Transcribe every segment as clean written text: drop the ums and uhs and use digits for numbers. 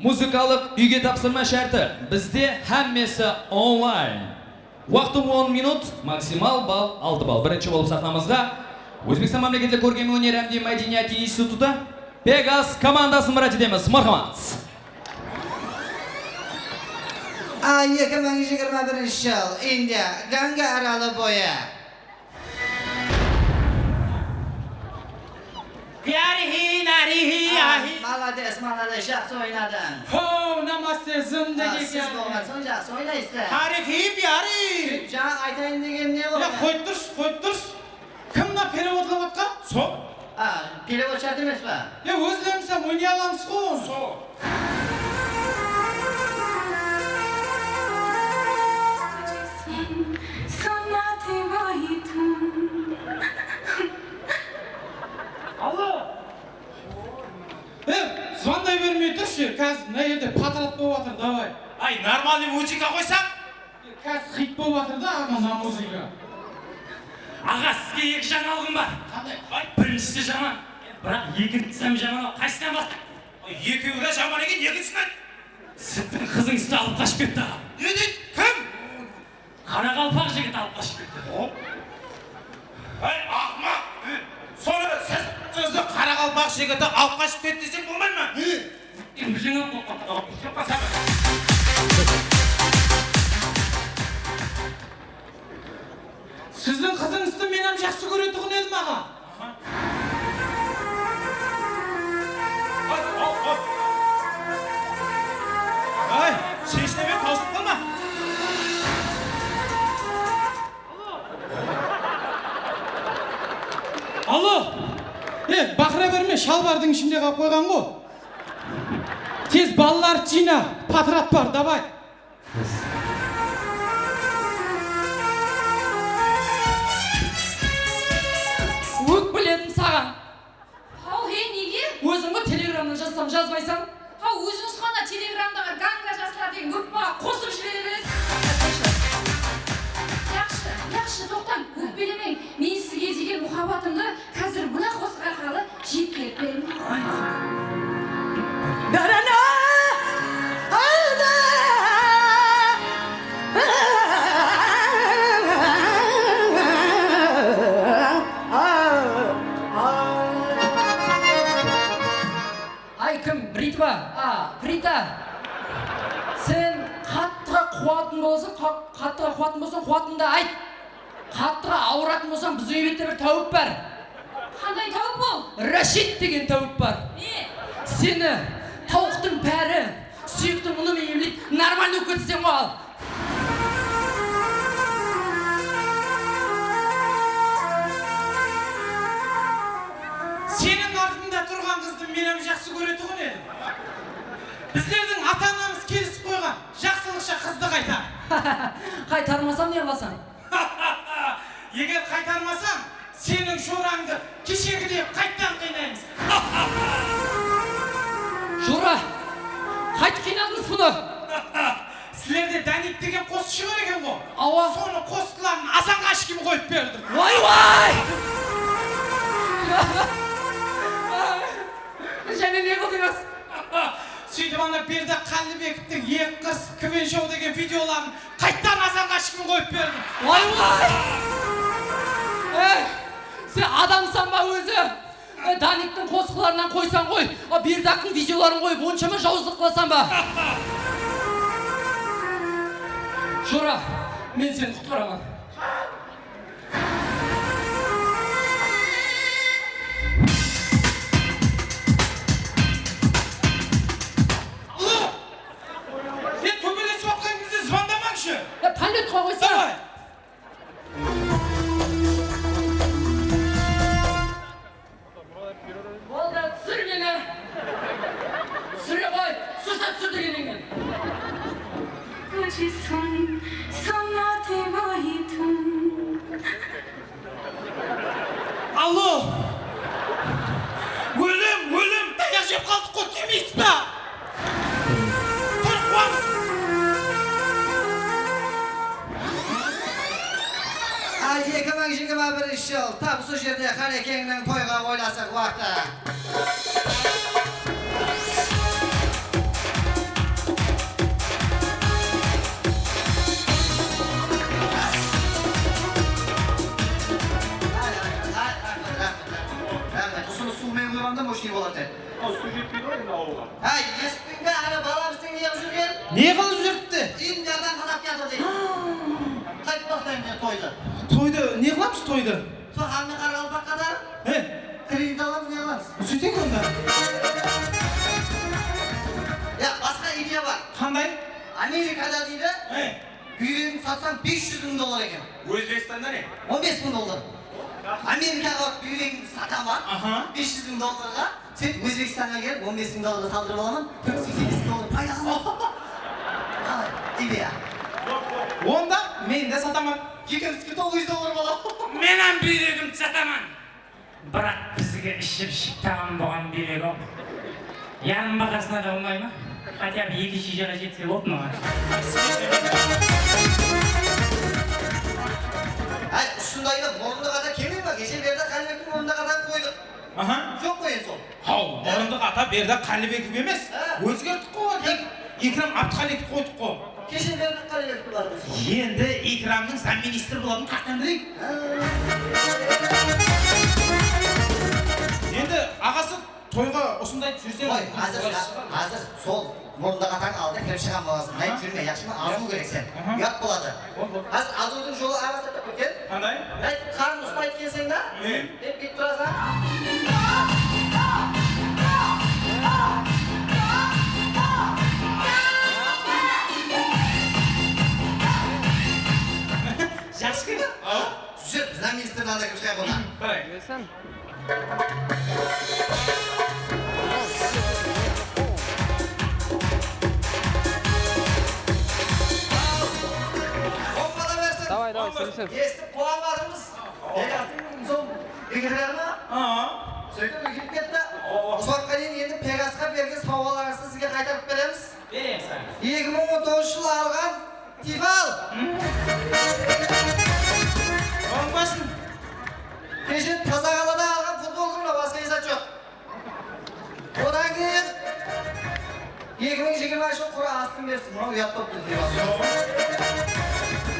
Muzikalik uyga topshirma sharti. Bizda hammasi onlayn. Vaqtim 10 minut, maksimal ball 6 ball. Birinchi bo'lib sahnamizga O'zbekiston mamlakatlik ko'rgazma өнер hamda madaniyat instituti Pegas komandasini murojaat etamiz. Marhamat. 2021 yil Indiya Ganga oroli bo'yi. Yarihi, narihi, yahi. Malades, yaxshi o'ynading. Ho, namaste, zindagi. Siz bo'lmasin, yaxshi o'ynaysiz. Tarihi, yari. Jan aytayin degan ne bo'ldi? Ya qo'ytir. Kimda переводlayotgan? So. Перевод shart emasmi? Ya o'zlarimsam o'ynay olamsiz-ku. So. Звондай бермей тұршы, қазір мына жерде патрат болып жатыр, давай. Ай, нормальный музыка қойсам? Қазір хит болып жатыр да, аға, мына музыка. Аға, сізге екі жаңалығым бар. Қандай? Ай, біріншісі жаман, бірақ екіншісі жаман. Қайсынан бастық? Екеуі де жаман екен, екіншісін айт. Сіздің қызың сізді алып қашып кетті. Не дейді? Кім? Қарақалпақ жігіт алып қашып кетті. Ай, ақымақ! Соны сіз сөзді қарақалпақ жігіті алып қашып кетті десең болмай ма? Сіздің қызыңызды менің жақсы көретұғын едім аға. Ай, шешінеме таусып қалма. Алло, бақыра берме, шалбардың ішінде қалып қойған ғой. Тез балалар жина, патрат бар, давай. Өкпіледім саған. Ау, неге? Өзіңі телеграмдан жазсам жазбайсың? Ау, өзіңіз қана телеграмдағы ганга жазсылар деген өкпаға қосып жібере бересің. Яқшы, тоқтан, өкпелемең. Мен сізге деген мұхаббатымды қазір мына қос арқалы жеп келіп беремін. Дарана! Алда! Ай, кім? Бритва? Брита. Сен қаттыға қуатын болсын, қуатынды айт. Қаттыға ауыратын болсаң, біз үйбетте бір тәуіп бар. Қандай тәуіп бол? Рашид деген тәуіп бар. Не? Сені тауықтың пәрі, сүйектің ұнымен емлейді, нормальный өкетсен ғой ал. Сенің артында тұрған қызды менің жақсы көретұғын едім. Біздердің ата-анамыз келісіп қойған, жақсылықша қызды қайтар. Қайтармасам не қыласың? Егер қайтармасам, сенің шораңды кешегідей қайттан қинаймыз. Жора, қайт қинадыңыз бұны? Сілерде Даник деген қосшы бар екен ғой. Ауа. Соны қосқыларын азанға ашкем қойып бердім. Вай! Және не қылдыңыз? Сөйтіп ана берді Қалыбековтің екі қыз квен шоу деген видеоларын қайттан азанға ашкем қойып бердім. Вай! Сен адамсан ба өзі? Даниктің қосқыларынан қойсан ғой, Бердақтың видеоларын қойып, оншама жауыздық қыласан ба? Жора, мен сені құтқарамын. Алло! Мен төбелесіп отқан кезде звондамаңшы. Пәлетқа қойса. Давай! Болды, түсір мені. Түсіре қой, сұса түсір дегеніңген. Алло! Өлім! Таяқ жеп қалдық қой, демейсіз ба? Тұр, қуам! 2021 yil tap shu yerda Qarakengning to'yga o'ylasak vaqti. тойды. Тойды не қыламыз тойды? Сол Хаммин Қарақалпаққа да кредит аламыз, не аламыз? Сөйтейік онда. Басқа идея бар. Қандай? Америкада дейді, бүйрегін сатсаң $500,000 екен. Өзбекстанда не? $15,000. Америкаға бүйрегін сатамын, $500,000-ға, сен Өзбекстанға келіп $15,000 салдырып аламын, $480,000 пайда аламын. Қалай, идея. Онда мен де сатамын. Екеумізге $900 болады. Менен бүйрегімді сатаман. Бірақ бізге ішіп тамам болған бүйрек ол. Яғын бағасына да болмай ма? Хотя бы 2 шишеға жетсе болды маған. Ұшындайды, мұрындық ата келмей ма? Кеше берді Қалибектің мұрындық атаны қойдық. Жоқ қой енді сол. Хау, мұрындық ата берді Қалибеков емес. Өзгерттік қой. Икрам Абдықалиевті қойдық қой. Кеше берді Қалибекті бар біз. Енді Икрамның замминистр болатын қақтан білейік. Енді ағасы тойға осындай жүрсе Ой, қазір сол мұрындық атаң алды, кіріп шыған боласың. Қайып жүрме, яқшыма азу керек сен. Ұят болады. Қазір азудың жолы ағасырда көткен. Қандай? Қарын ұстайды келсең да, деп кетіп тұрасың. Жақсы кеді? Жүр, біздің министрдің анда кіріп шыған болған. Қарай. Давай, естіп қуанбадыңыз. Сол бекерғарына сөйтіп үлгіп кетті. Ұзаққа дейін енді Пегасқа берген сауаларыңызды сізге қайтарып береміз. 2019 жылы алған Тифал. Оңбасын. Кеше Тазағалада алған футболдың басқа есат жоқ. Одан кейін 2020 жыл құра астын берсін. Мұны ұят болып тұр Тифал.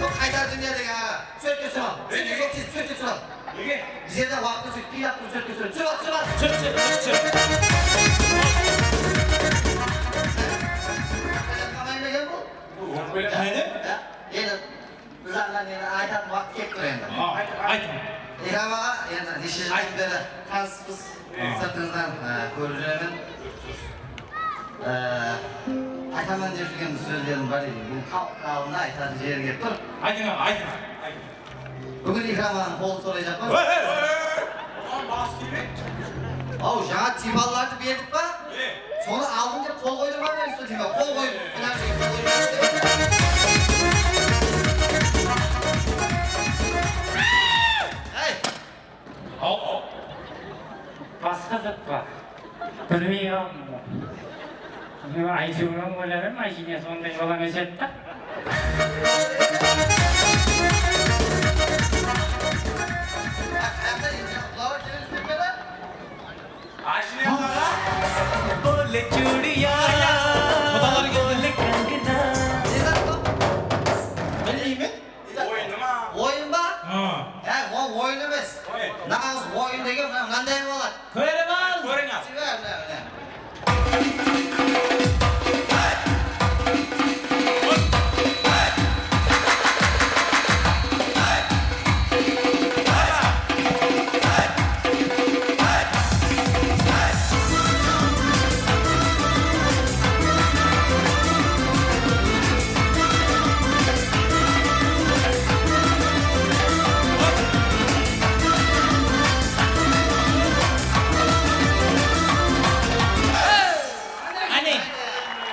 Қайтар дүние деген аға. Сөйтке сұрал. Сөйтке сұрал. Біздерде уақытты сөйтке япты сөйтке сұрал. Сұрал. Қамайын деген бұл? Әйді? Енді біз ағаң айтатын уақыт кеп тұр енді. Айтын. Ирам аға, енді неше жылдан бері таныспыз. Сыртыңыздан көріп жүремін. Айтаман деп жүрген сөздерім бар еді. Бұл қалында айтатын жері кеп тұр. Айтын. Бүгін Ирам ағаның қолын сорай жатпа. Ау, жаңа типаларды бердік па? Соны алдым деп қол қойдым ба мен сол типа? Қол қойып, мына жерге қол қойып. Басқа зат бар. Білмей қалдым. Айтуымнан ойларым, машине сондай жол емес еді да. बोले चूड़िया बोले कंगना Білмеймін? Ойын ба? Ол ойын емес. Нағыз ойын деген мынандай болады. Көріп ал! Сібер, мына.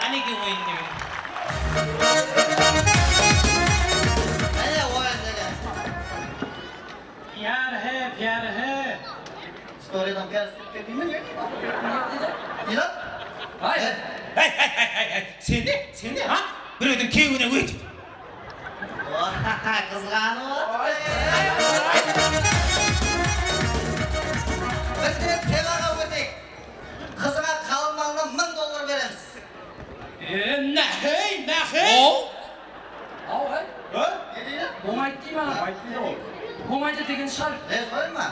Әнеге ойын деген. Әне ойын деген. Pyar hai. Story'dan bir arası değil mi? İlan? Hayır. Sen de ha? Біреудің кеуіне өт. Kızganı var. Bir de tevaga ötek. Kızına kalmanına $1000 veririz. Нәхей! Ау, Ne diyor? болмайды дей ма? Болмайды деген шығар. Söyleyeyim mi?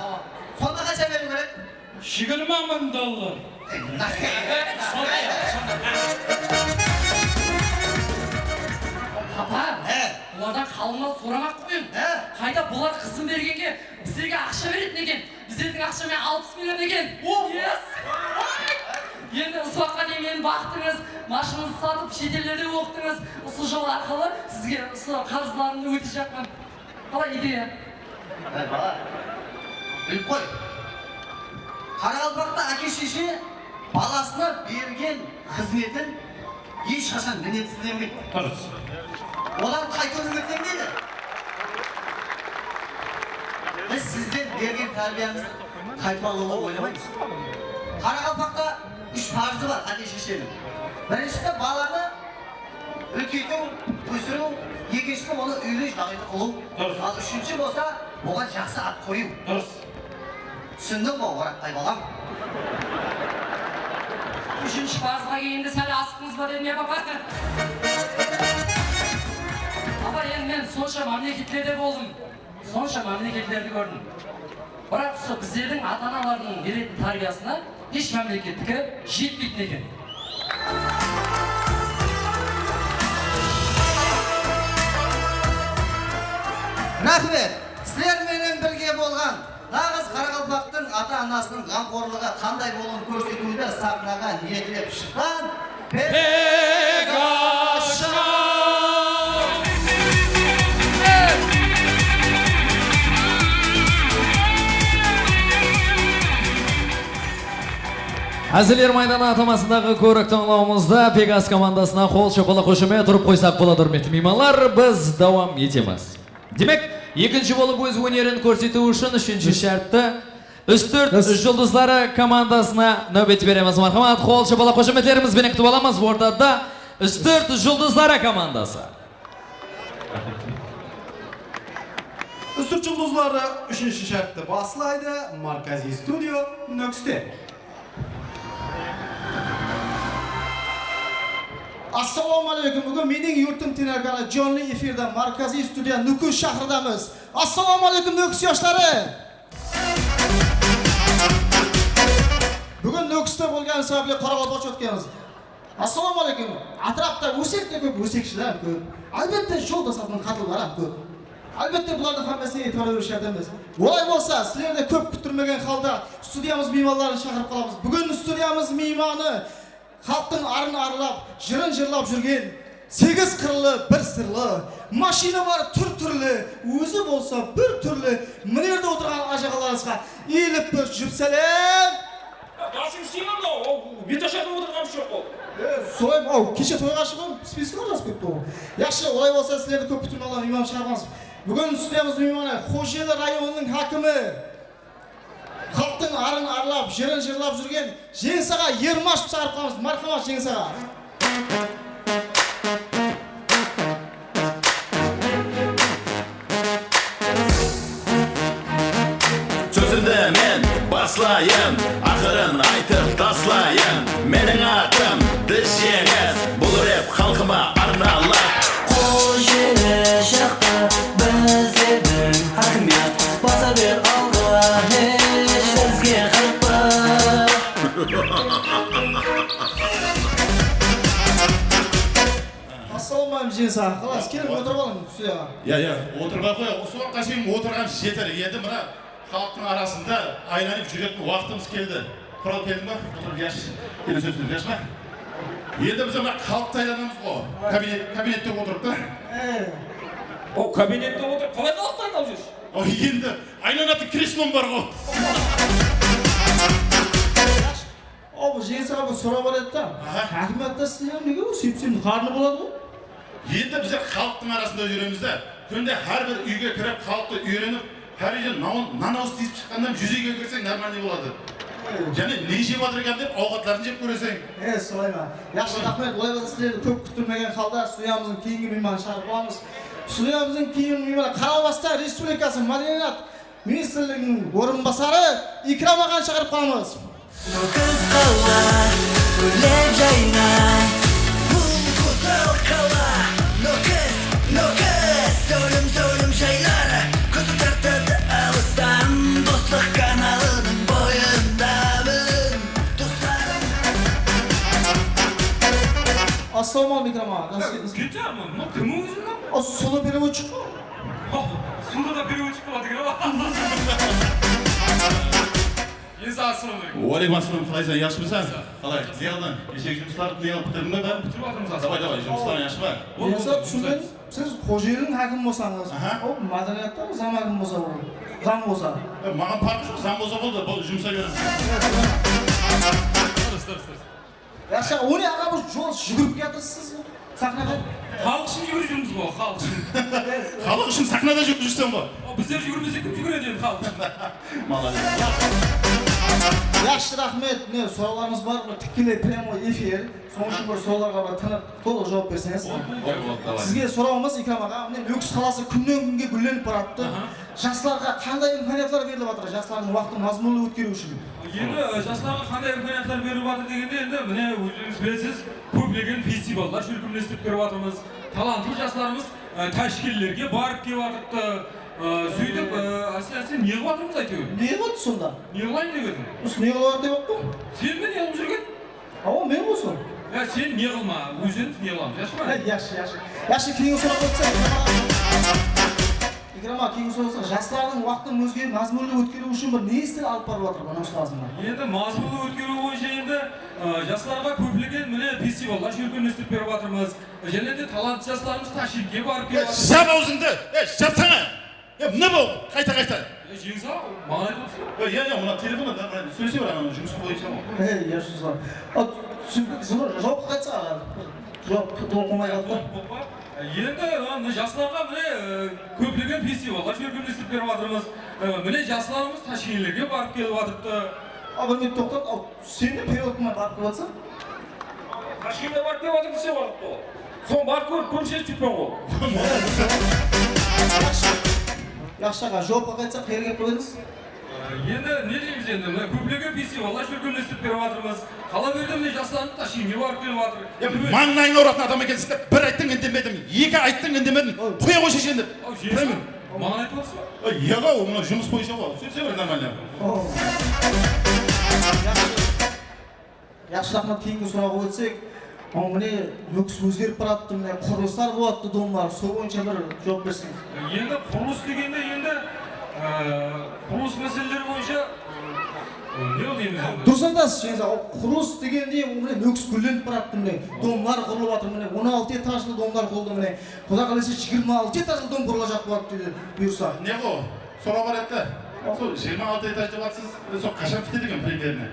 Sonuna kaça verin böyle? $20,000. Папа, He. олардан қалыңмал сұрамақ қойын. He? қайда бұлар қызын бергенге біздерге ақша беретін екен. Біздердің ақшамен 60 миллион екен. Енді осы уақытқа дейін мені бақтыңыз, машинаңызды сатып, шетелдерде оқытыңыз. Осы жол арқылы сізге осы қарыздарымды өтеп жатқан. Қалай идея? Бала, біліп қой. Қарақалпақта әке-шеше баласына берген қызметін ешқашан мінетсізденбейді. Дұрыс. Одан қайта үміттенбейді. Біз сізден берген тәрбиемізді қайтып алуға ойламаймыз. Қарақалпақта 3 парызы бар әке-шешенің. Біріншісі баланы үлкейту, өсіру, екіншісі оны үйлі жағдайды қылу, ал үшінші болса оған жақсы ат қою. Дұрыс. Түсіндің бе, Оразбай балам? Үшінші парызға келгенде сәл асықтыңыз ба дедім я, папа? Папа, енді мен сонша мемлекеттерде болдым. Сонша мемлекеттерді көрдім. Бірақ біздердің ата-аналардың беретін тәрбиесіне еш мемлекеттікі жетпейтін екен. Рахмет! Сіздерменен бірге болған нағыз Қарақалпақтың ата-анасының қамқорлығы қандай болуын көрсетуді сахнаға ниетлеп шыққан Пегаша! Әзірлер майданы атамасындағы көрік тыңлауымызда Пегас командасына қол шапалақ қошымен тұрып қойсақ болады, құрметті меймандар, біз давам етеміз. Демек, екінші болып өз өнерін көрсету үшін үшінші шартты үстірт жұлдызлары командасына нөбет береміз. Мархамат, қол шапалақ қошеметлерімізбен күтіп аламыз. Ортада үстірт жұлдызлары командасы. Үстірт жұлдызлары үшінші шартты басылайды. Маркази студио Нөксте. Assalomu alaykum. Bugun mening yurtim telekanali jonli efirda Markaziy studiya Nukus shahridamiz. Assalomu alaykum Nukus yoshlari. Bugun Nukusda bo'lgani sababli Qoraqalpoqcha o'tganmiz. Assalomu alaykum. Atrofda o'sekda ko'p, o'sekchilar ko'p. Albatta yo'lda sotgan qatllar ham ko'p. Albatta bularning hammasiga e'tibor berishimiz. Voy bo'lsa, sizlarda ko'p kutilmagan holda studiyamiz mehmonlarini chaqirib qolamiz. Bugun studiyamiz mehmoni xalqning arini arlab, jirin jirlab жүрген 8 qirli, bir sirli, mashina bor tur-turli, o'zi bo'lsa bir turli, minерде o'tirgan ajaqalaringizga elib bir jubsalam. Yoshim siyamda, o betashada o'tirgan yo'q o. So'yim, o kecha to'yga chiqib, spiska yozib ketdi. Yaxshi, olay bo'lsa sizlarni ko'p kutilmagan imom chiqaramiz. Bugun studiyamiz mehmoni Qo'sheli rayonining hokimi xalqning arini arlab, jirin jirlab жүрген Jengsaga Yermashib chaqirib qolamiz. Marhamat Jengsaga. Sözümde men baslayın, akırın aytıp taslayın. Menin atım dış yengiz, bulur hep halkıma arnallar. Qo'shili shaqqa bizning hakimiyat bosa ber olg'a hech bizga qilpa. Assalomu alaykum Jengsa. Xalas, kelib o'tirib oling studiyaga. Ya, o'tirmay qo'y. O'sha qashim o'tirgan yetar. Endi mana xalqning arasida aylanib yurgan vaqtimiz keldi. Qurol keldingmi? O'tirib yash. Kelin so'zini berishma. Endi biz mana xalqda aylanamiz-ku. Kabinetda o'tiribdi. O kabinetda o'tirib, qalay xalqdan olasiz? Endi aylanatib kreslom bor-ku. O bu Jengsaga bir so'rab olayapti. Hakimiyatda sizlar nega u sepsim qarni bo'ladi? Endi biz xalqning arasida yuramizda. Kunda har bir uyga kirib xalqni o'ylanib, har yil nanos tizib chiqqandan yuziga kirsang normalniy bo'ladi. Ya'ni necha bo'lar ekan deb ovqatlarni yeb ko'rasang. So'rayman. Yaxshi, rahmat. Olay bo'lsa sizlarni ko'p kutilmagan holda studiyamizning keyingi mehmoni chaqirib olamiz. Studiyamizning keyingi mehmoni Qoraqalpog'iston Respublikasi Madaniyat ministrligining o'rinbosari Ikrom og'ani chaqirib qolamiz. Nukus qala, gullar jayna. Nukus qala, Nukus, so'lim jaylar. Ko'z tartadi alisdan, do'stlik kanalining bo'yindaman. Do'stlarim. Assalomu alaykum Ikrom og'a. Ketarmi? Kim o'zingdan? O sulu beruvchi. қылды да біреу өтіп қалады екен денсаулығыңыз Уалейкум ассалам, қалайсың, yaxshimisan? Қалай, не қылдың? Кешегі жұмыстарды не қылып бітірдің бе бәрін? бітіріп жатырмыз Давай, жұмыстарың yaxshi ма? Енді түсінген, сіз қожелдің әкім болсаңыз, ол маданиятта зам әкім болса ол, зам болса. Маған парқы жоқ, заң болса болды, бұл жұмсай беремін. Яша, оны аға бір жол жүгіріп жатырсыз сахнада. халық үшін жүгіріп жүрміз ғой халық үшін Халық үшін сахнада жүрсем ғой. біздер жүгірмесек кім жүгіреді енді халық үшін Молодец. Yaxshi rahmet, ne sorularınız var mı? Tükile premo efir. Sonuç bir sorularga bir tanıp to'liq javob bersangiz. Sizga so'rovimiz Ikram aka, mine Nukus qalasi kundan kunga gullanib boryapti. Yoshlarga qanday imkoniyatlar berilib жатыр? Yoshlarning vaqtini mazmunli o'tkazish uchun. енді жастарға қандай имконияттар беріп жатыр дегенде енді міне өзіңіз білесіз көптеген фестивальдар шіркімлестіріп беріп жатырмыз талантты жастарымыз тәшкілдерге барып келіп жатырды сөйтіп әсіресе не қылып жатырмыз әйтеуір Ne oldu sonda? не қылайын деп едің Ne oldu деп attım? сен бе не қылып жүрген Ama men olsun. сен не қылма өзіміз не қыламыз жақсы ма Yaxshi. Yaxshi keyin so'rab o'tsak. Ikram aka, keyin so'rasa, yoshlarning vaqtini o'zgarib mazmunli o'tkazish uchun bir ne istер olib borib жатыр mana shu lazımda. енді мазмұнды өткеру бойынша енді жастарға көптеген міне фестивальдар шіркімлестіріп беріп жатырмыз және де талантты жастарымыз ташкентке барып келіп жатыр Жап аузыңды, жапсаңа. Мына бұл, қайта. жеңсі маған айтып отырсың Мына телефонда сөйлесе бер, ана жұмыс бойынша ғой. Yaxshi. Javob qaytsa, javob толқымай қалды. енді жастарға міне көптеген фестивальдар шіркімлестіріп беріп жатырмыз міне жастарымыз ташкентке барып келіп жатырды Abi bir to'xtat, sen de переводқа барып келіп жатсың? ташкентке барып келіп жатыр десе барыпты соны барып көрсетіп жүрген ғой Yaxshi aqa, javobga qaytsa qayerga qo'yamiz? енді не дейміз енді мына көптеген фестивальдар шіркімлестіріп беріп жатырмыз қала берді міне жастарымыз ташкентке барып келіп жатыр Маңнайың ауыратын адам екенсің деп, бір айттың үндемедім, екі айттың үндемедің, қоя ғой шешен деп. маған айтып отырсың ба Еға, мына жұмыс бойынша ғой, сөйтсе бір нормально. Yaxshi rahmat, keyingi so'roqqa o'tsak, mine Nukus o'zgarib boryapti, mine qurilishlar bo'lyapti, domlar, сол bo'yicha bir javob bersangiz. енді құрылыс дегенде енді құрылыс мәселелері бойынша не дейміз енді Dұрыс айтасыз, құрылыс дегенде мine Nukus гүлленіп боryapti, mine domlar құрылып жатыр, mine 16 этажlı domlar құрылды, mine Құда қаласа 26 этажlı dom құрылacak болады дейді бұйырса. Не ғой, сұрақ бар еді. Сол 26 этаж деп жатсыз, сол қашан бітеді екен примерно?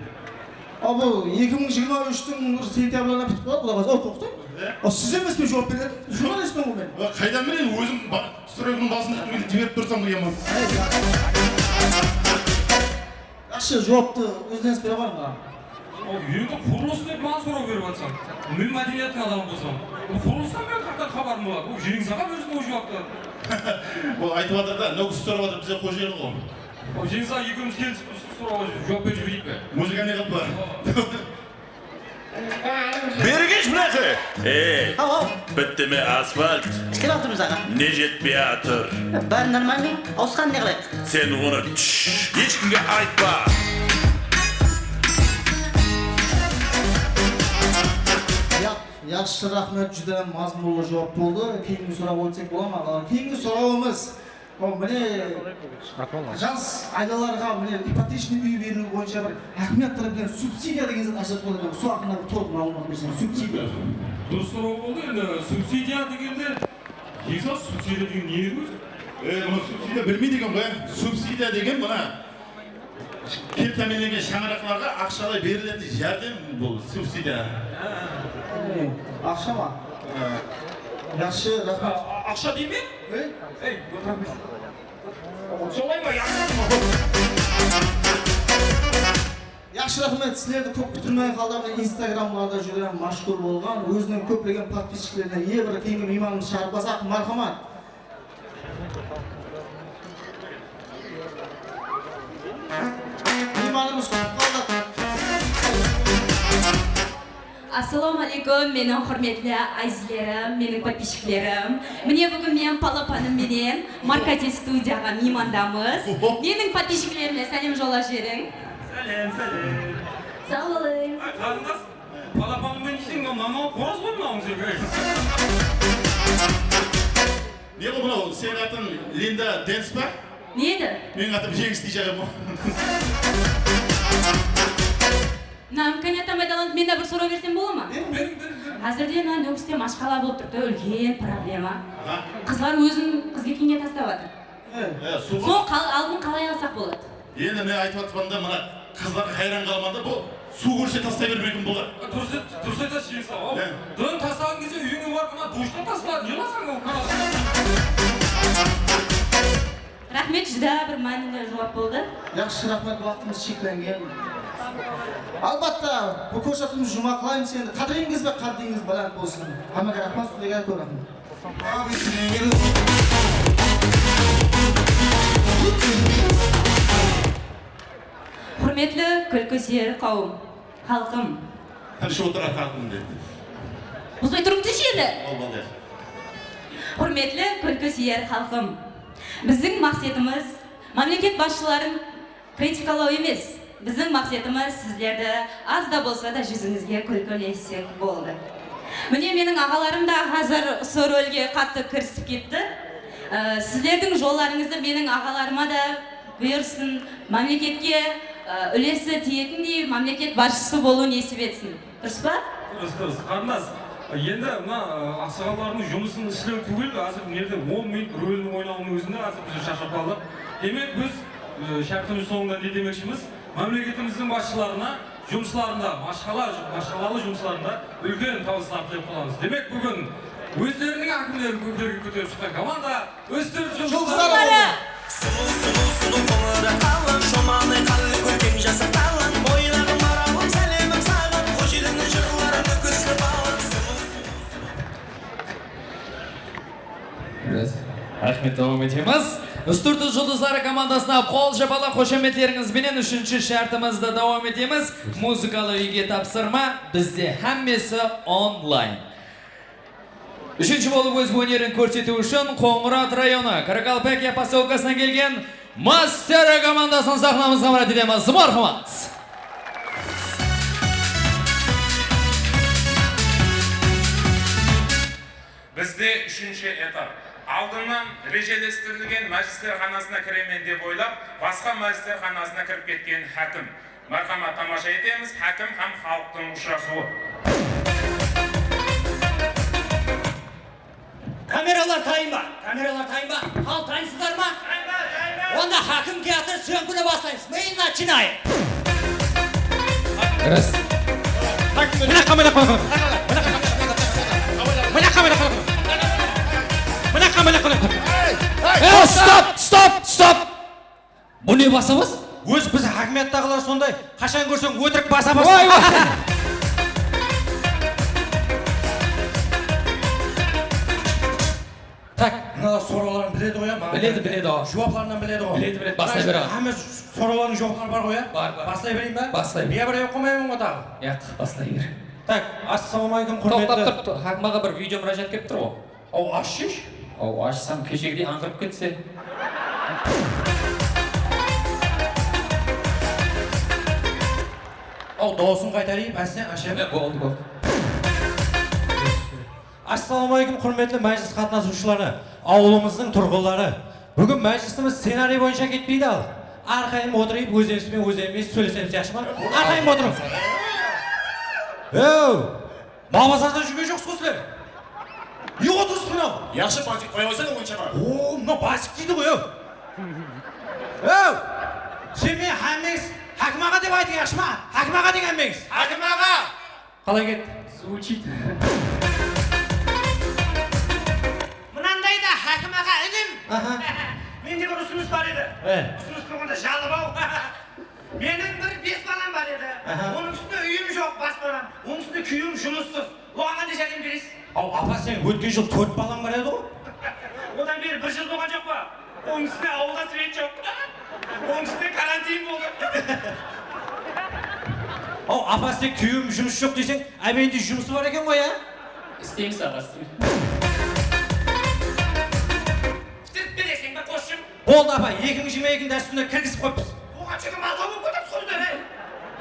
Abi 2023'tің сентябрьларына бітіп қалады, Құда қаласа. Тоқта. Siz емес пе жауап береді? Журналистпен ғой мен. Қайдан білейін, өзім стройканың басында жіберіп тұрсам қиямын. Yaxshi, javobni o'zingiz bera qoling. енді құрылыс деп маған сұрау беріп жатсаң мен мәдениеттің адамы болсам құрылыстан мен қайдан хабарым болады ол жеңіс аға өзі ол жауапты Ол айтып жатыр да, Nukus сұрап жатыр, бізде қожайын ғой. жеңіс аға екеуміз келісіп сұрауға жауап беріп жіберейік пе Музыка не қылып бар? Бергеш мынақы. Бітті ме асфальт? Істеп жатырмыз аға. Не жетпей жатыр? Бәрі нормально. Ауысқан не қылайық? Сен оны ешкімге айтпа. Yaxshi rahmat, juda mazmunli javob bo'ldi. Keyingi so'roqqa o'tsak bo'ladimi? Keyingi so'rovimiz mine jaz ailalarga mine ipotechniy uy berilib bo'yicha bir hokimiyat tarafidan subsidiya degan zot ajratib qo'yilgan. Shu haqida to'liq ma'lumot bersangiz. Subsidiya. дұрыс сұрау болды енді субсидия дегенде жеңіс субсидия деген не еді өзі Мұны субсидия білмейді екен ғой. Субсидия деген мұна кептәмеленген шаңырақларға ақшалай берілетін жәрдем бұл субсидия. Ақша ма? Yaxshi rahmat. ақша дей ме ей солай ма Yaxshi rahmat, sizlarni ko'p kutilmagan holda Instagramlarda juda mashhur bo'lgan, o'zining ko'plagan подписчиклariga ega bir keyingi mehmonimiz Sharbazaq, marhamat. Mehmonimiz kutib qoldi. Assalomu alaykum, mening hurmatli azizlarim, mening подписчикларым. Mine bugun men palapanim bilan Markaziy studiyaga mehmondamiz. Mening подписчиклаrimga salom yo'llab bering. Sağ olun. қарындас балапаным мен десең мынау қораз ғой мынауың сен не ғой мынау сенің атың Линда Дэнс па? Не еді? Менің атым Жеңіс дей жағым. Мына имканият майдаланып мен де бір сұрау берсем бола ма? Қазірде мына нөкісте машқала болып тұрды, үлкен проблема. Қызлар өзін қыз келгенге тастап жатыр. Сол алдын қалай алсақ болады? Енді мен айтып жатқанда мына қыздарға қайран қалманда бұл су көрсе тастай бермейтін болар. Дұрыс айтасыз Жеңіс аға. Дөн тастаған кезде үйіңе барып мына душтан тасталады. Не қыласың ол? Рахмет, жүдә бір мәнілі жауап болды. Жақсы, рахмет, уақытымыз шекленген. Албатта, бұл көрсетіміз жұмақылаймыз енді. Қадіріңіз бе, қадіріңіз балант болсын. Хамаға рахмат, студияға көріп. Құрметлі күлкі сүйер қауым, халқым. Тыныш отыра қалдым деді. Бұзбай тұрыңды жеді. Ол балды. Құрметлі күлкі сүйер халқым. Біздің мақсатымыз мемлекет басшыларын критикалау емес. Біздің мақсатымыз сіздерді аз да болса да жүзіңізге күлкілесек болды. Міне менің ағаларым да қазір сол рөлге қатты кірісіп кетті. Сіздердің жолдарыңызды менің ағаларыма да бұйырсын, мемлекетке үлесі тиетіндей мемлекет басшысы болу несіп етсін. Дұрыс па? Дұрыс. Қарындас, енді мына ақсақалдардың жұмысын істеу түгел, азыр нерде 10 минут рөлін ойнауының өзінде азыр біз шаршап қалдық. Демек біз шартымыз соңында не демекшіміз? Мемлекетіміздің басшыларына жұмысларында, машқалалы жұмысларында үлкен табыстар тілеп қаламыз. Демек бүгін өздерінің әкімдерін көтерге көтеріп шыққан команда өздері Жұлдыздары! Сұлу қоңыры қалын, шоманы қалын көркем жасақталын, бойлағым аралым, сәлемім саған, қош еліңнің жырлары нүкісі балын. Рахмет, давам етеміз. Үстірті жұлдыздары командасына қол жапала қошеметлеріңізбенен үшінші шартымызды давам етеміз. Музыкалы үйге тапсырма, бізде әммесі онлайн. Үшінші болып өз өнерін көрсету үшін Қоңырат районы Каракалпакия поселкасынан келген Мастера командасын сахнамызға марат етеміз. Мархамат! Бізде үшінші этап. Алдынан режелестірілген мәжілістер қанасына кіремен деп ойлап, басқа мәжілістер қанасына кіріп кеткен хәкім. Мархамат, тамаша етеміз, хәкім һәм халықтың ұшырасуы. Камералар тайын ба? Хал тайынсыздар ма? Онда хакім театр сөңкіне бастаймыз. Мы начинаем. Раз. Мына камера қойған. Стоп! Бұл не басамыз? Өз біз хакіметтағылар сондай, қашан көрсең өтірік басамыз. Так, мына сорауларын біледі ғой, ма? Біледі ғой. Жауапларынан біледі ғой. Біледі. Бастай бер. Әмес сораулардың жауаплары бар ғой, Бар. Бастай берейін ба? Бастай бер. Бия бір қоймаймын ғой тағы. Бастай бер. Так, ассалаумағалейкум құрметті. Тоқтап, хакімаға бір видео мұражат кеп тұр ғой. Ау, ашшиш? Ашсам кешегідей аңғырып кетсе. Ау, дауысын қайтарайын, әсіне ашем. Болды. Ассалаумағалейкум құрметті мәжіліс қатынасушылары, ауылымыздың тұрғылары. Бүгін мәжілісіміз сценарий бойынша кетпейді ал. Арқайым отырып, өзіміз сөйлесеміз, яқшы ма? Арқайым отырып. Мабасардан жүрген жоқсыз қосылер. Не отырсың мынау? Яқшы базик қоя қойсаң ойыншаға. Мынау базик дейді ғой. Сен мен әммеңіз Хакім аға деп айтың, яқшы ма? Хакім аға деген әммеңіз. Хакім аға! Қалай кет? Звучит. Мынандай да хакім аға інім. Менде бір ұсыныс бар еді. Ұсыныс болғанда жалып ау. Менің бір 5 балам бар еді. Оның үстінде үйім жоқ, баспанам. Оның үстінде күйеуім жұмыссыз. Оған қандай жәрдем бересіз? Ау, апа сен өткен жыл 4 балам бар еді ғой? Одан бері 1 жыл болған жоқ па? Оның үстіне ауылда свет жоқ. Оның үстіне карантин болды. Ау, апа сен күйеуім жұмыс жоқ дейсең, әбенде жұмысы бар екен ғой, а? Істейміз аға. Бітіріп бересің бе, қосшым? Болды апа, 2022 дәстүріне кіргізіп қойыппыз. Оған жеке малға болып көтіп қойды.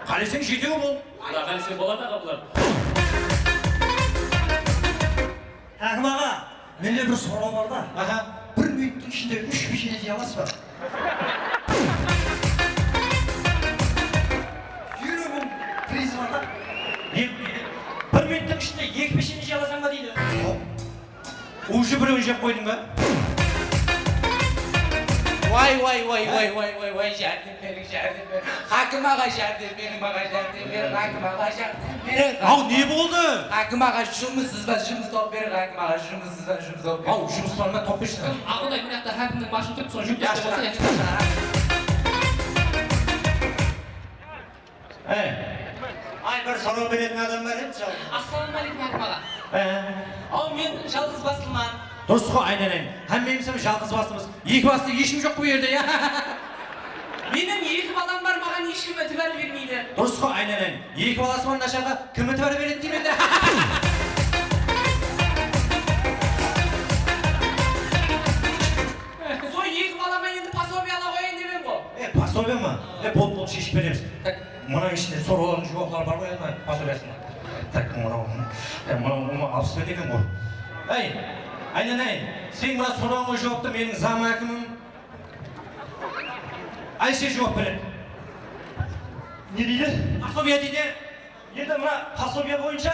Қалесең жетеу бол. Қалесең болады аға бұлар. Хакім аға, мен Менде бір сұрау бар да. Аха. Бір минуттың ішінде 3 пешене жей аласыз ба? 20 мың приз бар да. Bir minutun içinde 2 pişini jey alasan mı deydi? Уже біреуін жеп қойдың ба? Vay, jardin verin. Hakim ağa jardin verin, bana jardin verin, hakim ağa jardin verin. Ау, не болды? Hakim ağa жұмыссыз ба, жұмыс тауып verin, hakim ağa жұмыссыз ба, жұмыс тауып verin. Ау, жұмыс бар ма, топ берші. Ағындай мына жақта хакімнің басын тұрып, соны жүктеп Yaxşı, болса, yaxşı. Ай, бір сұрау беретін адам бар еді жау. Ассалаумағалейкум хакім аға. Ау, мен жалғыз басылман. Дұрыс қой, айналайын. Хәммеміз жалғыз басымыз. Екі басты ешкім жоқ бұл жерде, я. Менің 2 балам бар, маған ешкім өтібар бермейді. Дұрыс қой, айналайын. 2 баласы бар нашарға кім өтібар береді деймін де. Сол 2 балама енді пособие ала қояйын демем ғой. Пособие ма? Болды, шешіп береміз. Мұның ішінде сорғылардың жуақлары бар ғой, пособиясында. Так, мұны алпыс бет екен ғой. Айналайын, сен мұна сұрауға жауапты менің зам әкімім Айше жауап береді. Не дейді? Пособие дейді. Енді мына пособие бойынша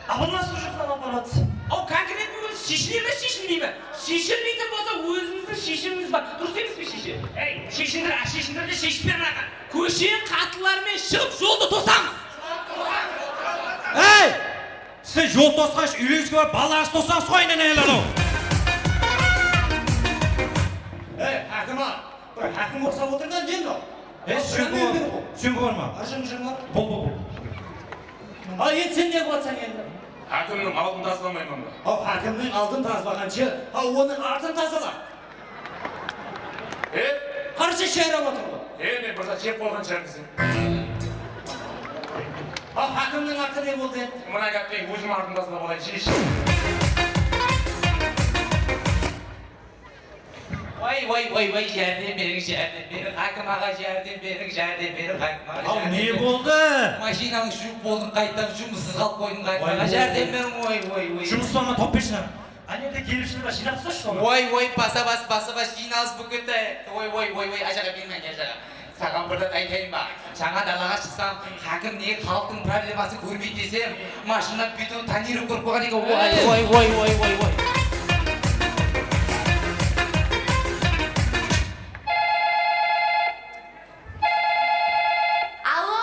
абылмас ұжықсан апарады. Ау, конкретно өзі шешілер ме, шешілмей ме? Шешілмейтін болса өзіміздің шешіміміз бар. Дұрыс емес пе шеше? Шешіндір де шешіп бер маған. Көше қатылармен шығып жолды тосамыз. Сіз жол тосқаш, үйлеріңізге бар, балағыз тосаңыз қой, айналайын. Хакім аға, бір хакім оқсап отырған ден ол. Сүйінгі бар ма? Жың бар. Бол. Ал енді сен не қылатсың енді? Хакімнің алдын тазаламаймын ба? Ал хакімнің алдын тазалағанша, ал оның артын тазала. Қарсы шайрап отыр ғой. Мен бірза жеп қойған шығармысың. Ал хакімнің арты не болды енді? Мына кәптен өзім артын тазалап алайын, жейші. Vay, jardin verin, hakim ağa jardin verin, hakim ağa. Ау, не болды? Машинаң жуып болдың, қайттан жұмыссыз қалып қойдың, hakim ağa jardin verin, vay. Жұмыс бар ма, топ берші. Әнеде келіпшіні ба, жинап тасташы соны. Vay, basa bas, жиналыс бүгінді. Vay, ажаға бермен, ажаға. Саған бірден айтайын ба, жаңа далаға шықсам, хакім неге халықтың проблемасын көрмейді десем, машина бетон тонировка көріп қойған екен, vay. Алло,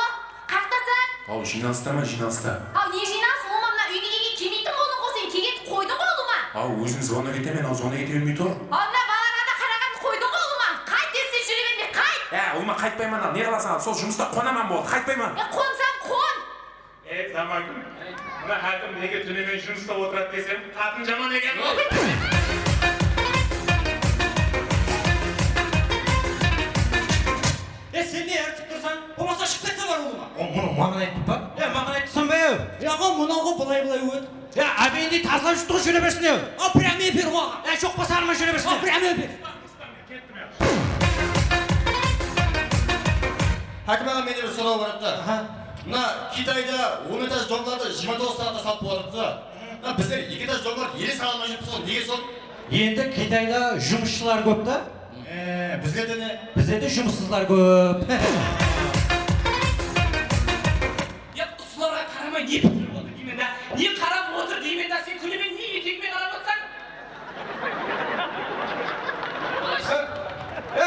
қақтасың? Ау, жиналыста ма, жиналыста? Ау, не жиналыс? Ома мына үйге келмейтін болдың ғой сен, кегет қойдың ғой ұлыма. Ау, өзім звонна кетемен, ал звонна кете бермей тұр. Ана балаға да қарағанды қойдың ғой ұлыма. Қайт десе жүре берме, қайт. Ұлма қайтпайман ал, не қыласың ал, сол жұмыста қонаман болды, қайтпайман. Қонсам қон. Замагүл, мына хакім неге түнімен жұмыста отырады десем, қатын жаман екен ғой. Сен не әртіп тұрсаң, болмаса шығып кетсе бар ұлыма. Мұны маған айтып ба? Маған айтысан ба еу? Мынауға былай өт. Әбейіндей тазалап жұттығы жүре берсін еу? Прямо бер оған. Жоқ па сарыма жүре берсін еу? Прямо бер. Хакім аға, менде бір сұрау бар еді. Мына Китайда 10 этаж домдарды 29 сағатта салып боларыпты да. Біздер 2 этаж домдарды еле сала алмай жүріппіз ғой, неге сол? Енді Китайда жұмысшылар көп та? Біздерде не? Біздерде жұмыссызлар көп. Ұсыларға қарамай не пікір отыр деймін да? Не қарап отыр деймін да? Сен күнімен не етегімен қарап отсаң?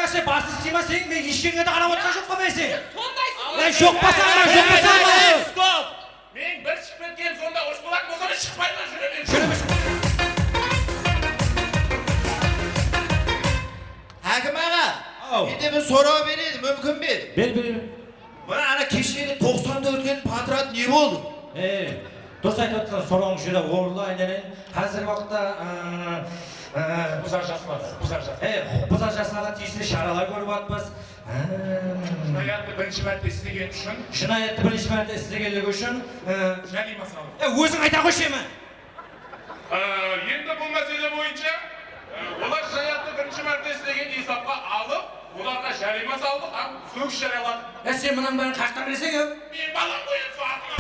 Сен басы істейма сен, мен ешкенге де қарап отқан жоқ па мен сен? Сондайсың. Жоқ па саған, жоқ па саған! Стоп! Мен бір шығып кеткен сонда ұрыс болатын болса да шықпаймын, жүремін. Хакім аға, менде бір сұрау береді, мүмкін бе? Бер. Мына ана кешегі 94-кен патрат не болды? Дұрыс айтып отырсың, сұрауың жүре орынды, айналайын. Қазіргі уақытта Бұзар жасаға тиісті шаралар көріп жатырмыз. Шынаятты бірінші мәрте істеген үшін. Шынаятты бірінші мәрте істегендігі үшін. Жарима салды. Өзің айта қойшы ма? Енді бұл мәселе бойынша олар шаятты бірінші мәрте істеген есапқа алып, оларға жарима салды, сөгіс жариялады. Сен мұның бәрін қақтан білесің еу? Мен балам қойын суатыма.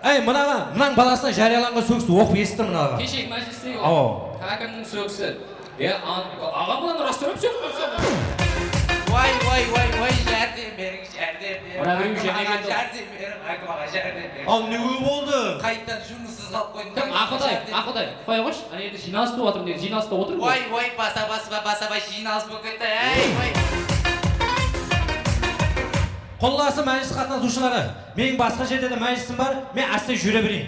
Ey, mınaның balasına жарияланған сөгісті оқып естір мынаға. Кешегі мәжілісте Ау. хакімнің сөкісі. Ағам бұлан растырып сөк қойса. Vay, jardin verin, jardin verin. Bana benim jene geldi. Jardin verin, aklıma jardin verin. Ал, не болды? Kayıttan жұмыссыз қалып қойдым. Ақыдай, қоя қойшы. Ана енді жиналыста отырмын дейді, жиналыста отырмын. Vay, basa жиналыс болып кетті. Ей, vay. Қолласы мәжіліс қатынасушылары, менің басқа жерде де мәжілісім бар, мен астай жүре берейін.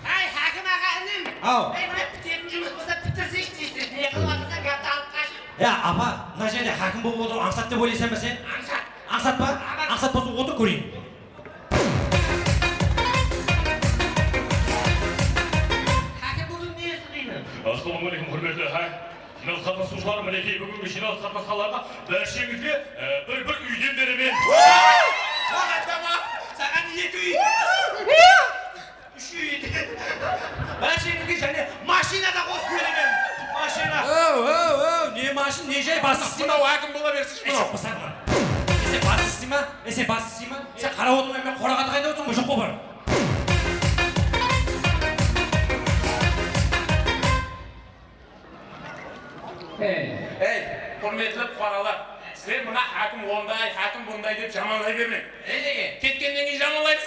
Ай, хакім аға інім. Ау. Ей, мына бітетін жұмыс болса бітірсейші дейсіз. Не қылватырсың, гапты алып қашып. Апа, мына жерде хакім болып отыр, аңсат деп ойлайсың ба сен? Аңсат. Аңсат па? Аңсат болса отыр көрейін. Хакім бүгін не істеймін? Ассалаумағалейкум, құрметті жиналыс қатынасушылар, мінекей бүгінгі жиналыс қатынасушыларға бәршеңізге бір үйден беремін. Саған 2 үй. 3 үй. Бәлшеңізге және машина да қосып беремін. Машина. Не машин, не жай басы істейма? Хакім бола берсін. Жоқ па сағына. Сен басы істейма? Сен басы істейма? Сен қарап отырмай мен қораға тағайда отырсың ба? Жоқ па бар? Ей, құрметті бұқаралар, сіздер мына хакім ондай, хакім бұндай деп жаманлай берме. Неге? Кеткеннен кейін жаманлаймыз.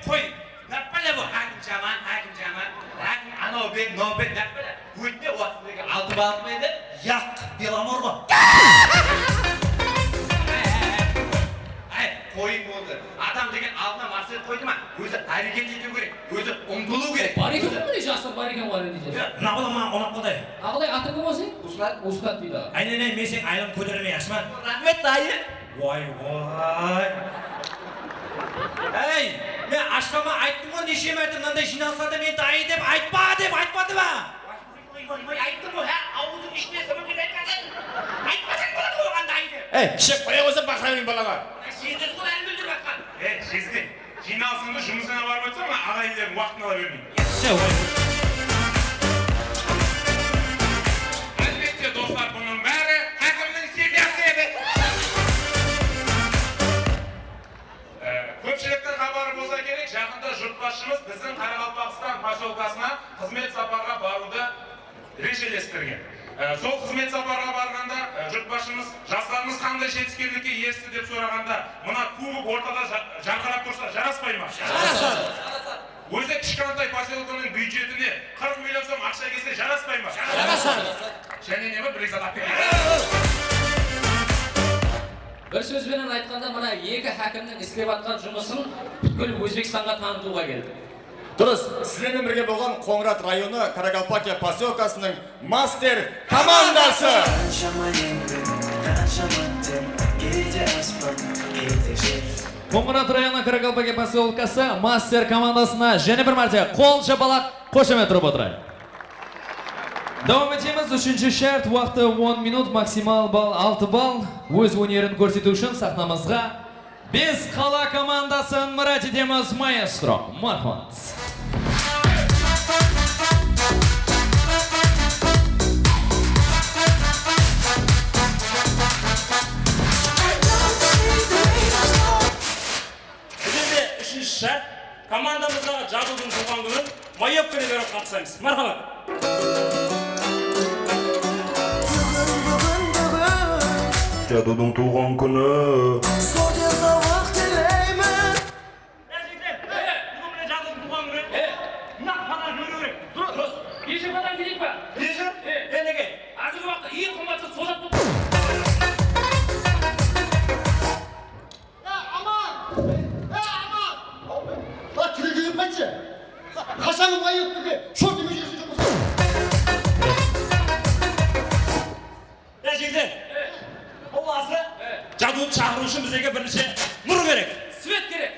Қой. Наппәлі бұл хакім жаман. Хакім анау бен, мынау бен наппәлі. Өтте уақытындегі алты балық еді? Яқ, беламор ба? Қойын болды. Адам деген алдына мақсат қойды ма? Өзі әрекет ету керек. Өзі ұмтылу керек. Бар екен ғой, жастар бар екен ғой десе. Мына бала маған қонақ қылдай. Ақылай атың кім осы? Ұстат дейді. Айненай, мен сен айлым көтермей ашма. Рахмет дайы. Вай. Ей, мен ашпама айттым ғой неше мәрте мынандай жиналыстарда мен дайы деп айтпады ба? Ой, айттым ғой, ауызың ішіне сымын деп айтқансың. Айтпасаң болады ғой оған дайы деп. Ей, кіші қоя қойса бақырайын балаға. Сездіңіз ғой әлі бүлдіріп жатқан. Жезде, жиналысыңды жұмысына барып өтсің ма, ағайындардың уақытын ала бермейді. Әлбетте, достар, бұның бәрі хакімнің семьясы еді. Көпшіліктің хабары болса керек, жақында жұртбасшымыз біздің Қарақалпақстан поселкасына қызмет сапарға баруды режелестірген. Сол қызмет сапарға барғанда жұртбасшымыз жастарымыз қандай жетіскерлікке ерісті деп сұрағанда, мына кубок ортада жарқырап тұрса жараспай ма? Жарасады. Өзі кішкентай поселкенің бюджетіне 40 миллион сом ақша келсе жараспай ма? Жарасады. Және не бір зат алып келген. Бір сөзбенен айтқанда мына екі хакімнің істеп атқан жұмысын бүткіл Өзбекстанға танытуға келді. Дұрыс, сіздермен бірге болған Қоңырат районы Каракалпакия поселкасының мастер командасы. Қоңырат районы Каракалпакия поселкасы мастер командасына және бір мәрте қол шапалақ қошемет тұрып отырайық. Давам етеміз. Үшінші шарт, уақыты 10 минут, максимал балл 6 балл. Өз өнерін көрсету үшін сахнамызға біз қала командасын мұрат етеміз. Маэстро, мархабат. Үшінші шарт, командамыздағы жабылдың туған күнін майопканы беріп қатысамыз. Мархабат. Жадудың туған күні. Қашанғы майып бүге, шорты мүжесін жоқ болса. Жігіттер, боласы жадуды шақыру үшін бізге бірінші нұр керек. Свет керек,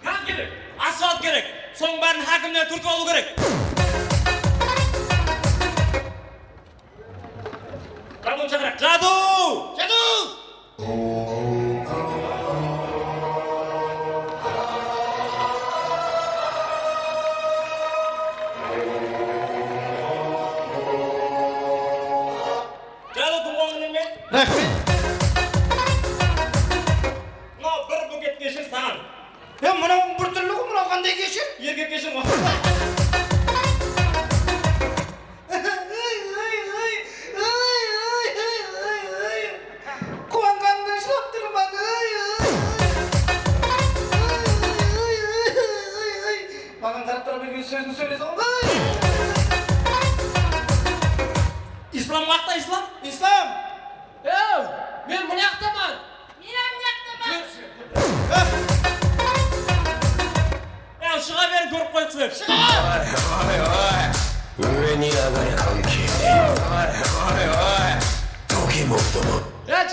газ керек, асфальт керек. Соның бәрін хакімнен түртіп алу керек. Жадуды шақырайық. Жаду! İslam vaqtda İslam? İslam. Men bu yoqdaman. Men ham bu yoqdaman. Шыға бер көріп қойсың.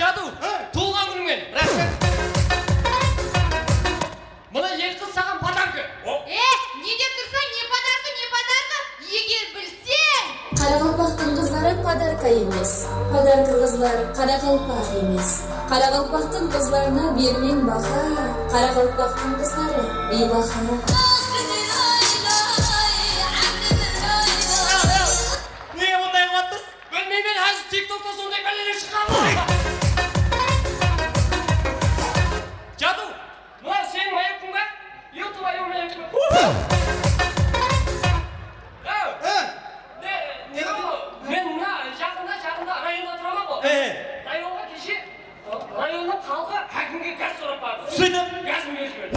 Жаду, туылған күніңмен. Рахмет. Мына екі қыз саған подарка. Не деп тұрсаң, не подарка? Егер білсең. Қарақалпақтың қыздары подарка емес. Подарка қыздары қарақалпақ емес. Қарақалпақтың қызларына бермен бақа. Қарақалпақтың қыздары бейбақа. Неге мұндай қылаттыз? Білмеймін, қазір TikTok'та сондай бәлелер шыққан. Жаду, мына сенің маякың ба? YouTube маякың ба? Мен мына жақында районда тұрамын ғой. Районға кеше районның халқы әкімге газ сұрап барды. Сөйтіп? Газын беріп жіберді.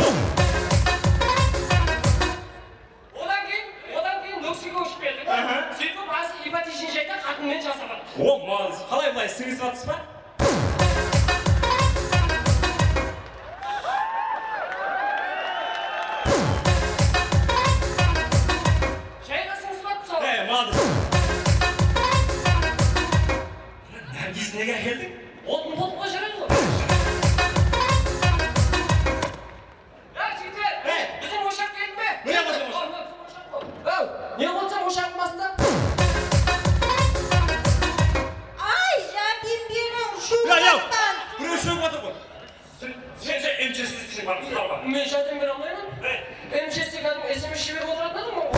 Одан кейін Нөксиге ұшып келдік. Сөйтіп басы ипотечный жайда қатынмен жасаған. Молодец. Қалай былай сіңісіп атсыз ба? Жайға сіңісіп атты сол. Молодец. Наргиз неге келдің? Отын болып қойшырады ғой. Жігіттер, біздің ошақ келді ме? Не қойсың ошақ? Не қойсың ошақтың басында? Ай, жәрдем берің, шу жақтан. Біреу шөгіп отыр ғой. Сен МЧС-тің бар, құлар бар. Мен жәрдем бере алмаймын. МЧС-те кәдімгі SMS жіберіп отыратын адам ғой.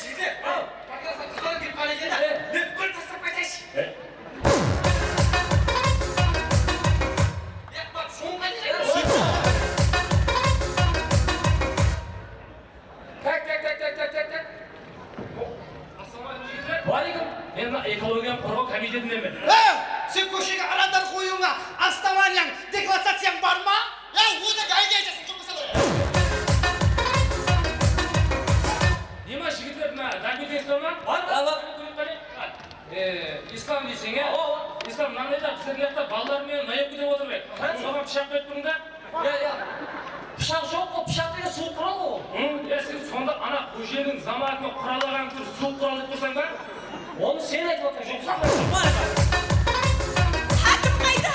Жігіттер, қыздар келіп қалай келді? Мен бір тастап қайтайыншы. Так. Валикум, мен экология қорғау комитетіндемін. Сен көшеге арадар қоюыңа основанияң, декларацияң бар ма? Оны қайда айтасың, жұмысыды? Нема жігіттер мына документесі ма? Бар. Ислам дейсің, Ислам мынандай да біздің жақта балалармен наепке деп отыр бек. Соған пышақ беріп тұрың да? Пышақ жоқ қой, пышақ деген суық құрал ғой. Сен сонда ана көшенің заматымен құралаған түр суық құрал деп тұрсаң ба? Оны сен айтып отырсың, жоқ сақлай. Хакім қайда?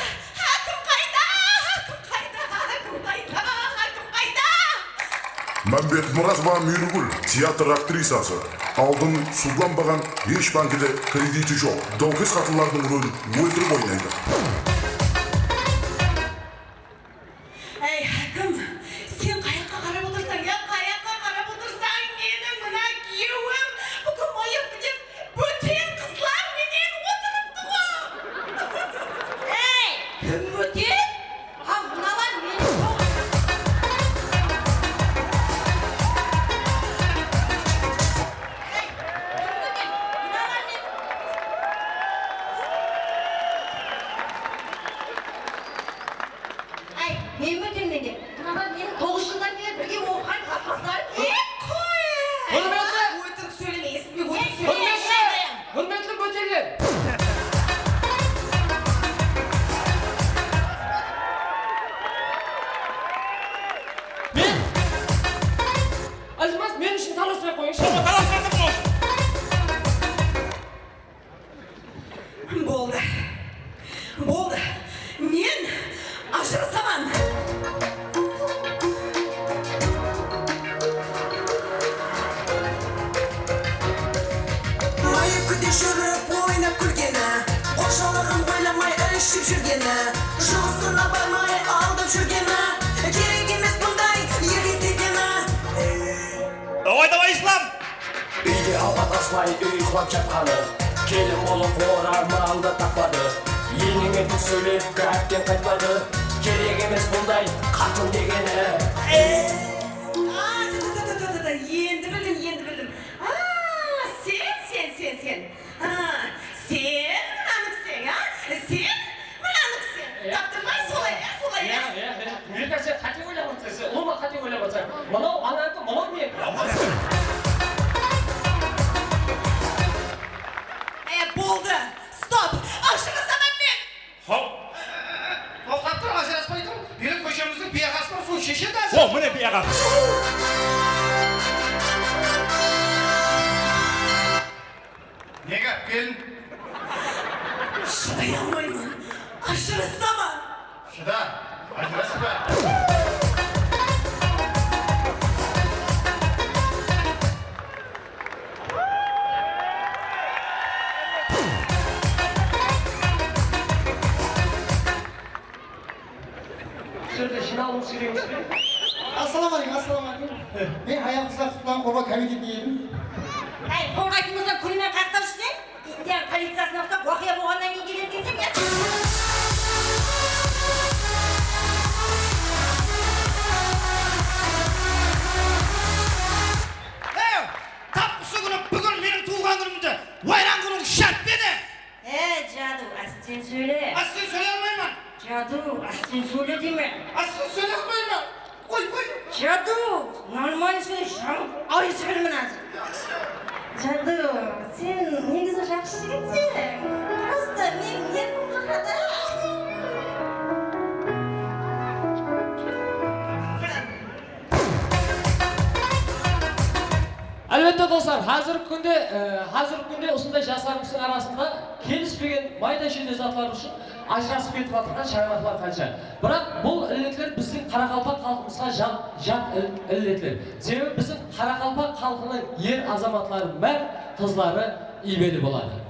Мәмбет Мұратова Миргүл, театр актрисасы. Алдын суланбаған еш банкіде кредиті жоқ. Даукес қатылардың рөлін өлтіріп ойнайды. Әй, хакім, сен қаяққа қарап отырсаң, менің мына күйеуім бүкіл майыпты деп бөтен қызлар менен отырыпты ғой. Әй, кім бөтен? Мыналар мен жоқ. Мен бөтен менде. Мыналар менің 9 жылдан бері бірге оқыған қасқастар. Өтірік сөйлемейсің. Hürmetli böteller. Azmaz, men үшін таласпай қойыңызшы. Таласпайтын Болды. Мен ажырасамын. Майыпкіде жүріп ойнап күлгені, қошалығын ойламай ішіп жүргені, жұмысына бармай алдап жүргені, керек емес бұндай еркетегені. Давай, Ислам! Үйде алға таслай үй құлап жатқаны, келін болып орамалды тақпады, енеңе түк сөйлеп әбден қайтпады, керек емес бұндай қатын дегені. Енді білдім. Сен. Сен мынаныксың, сен Тоқтап тұр, ажыраспай тұр. Менің көшеміздің биағасына су шешеді О, міне биаға. Неге, келін? Шыдай алмаймын. Ажырасамын. Шыда, ажыраспа. Şurada şınav sürüyoruz. Assalamu alaikum, assalamu alaikum. Ben hayatımızda tutulan koruma komiteti yedim. Ай, қорғайтынымыздан күнімен қақтап жүрсең, Индия полициясына ұстап, уақия болғаннан кейін келеді екенсің, я? Тап осы күні бүгін менің туылған күнімді ойран күнің шарт беді. Жаду, астен сөйле. Астын сөйлей алмаймын. Жаду, астен сөйле дейме. Астын сөйлей алмаймын. Ой. Жаду, нормально сөйле, шамып, ай жібірмін азыр. Жаду, сен негізі жақсы жігітсің. Просто мен қырқады. Әлбетте достар, қазіргі күнде осындай жастарымыздың арасында келіспеген майда шүйде затлар үшін ажырасып кетіп жатырған шаруалар қанша. Бірақ бұл ілетлер біздің Қарақалпақ халқымызға жат ілетлер. Себебі біздің Қарақалпақ халқының ер азаматлары мәр, қызлары ибелі болады.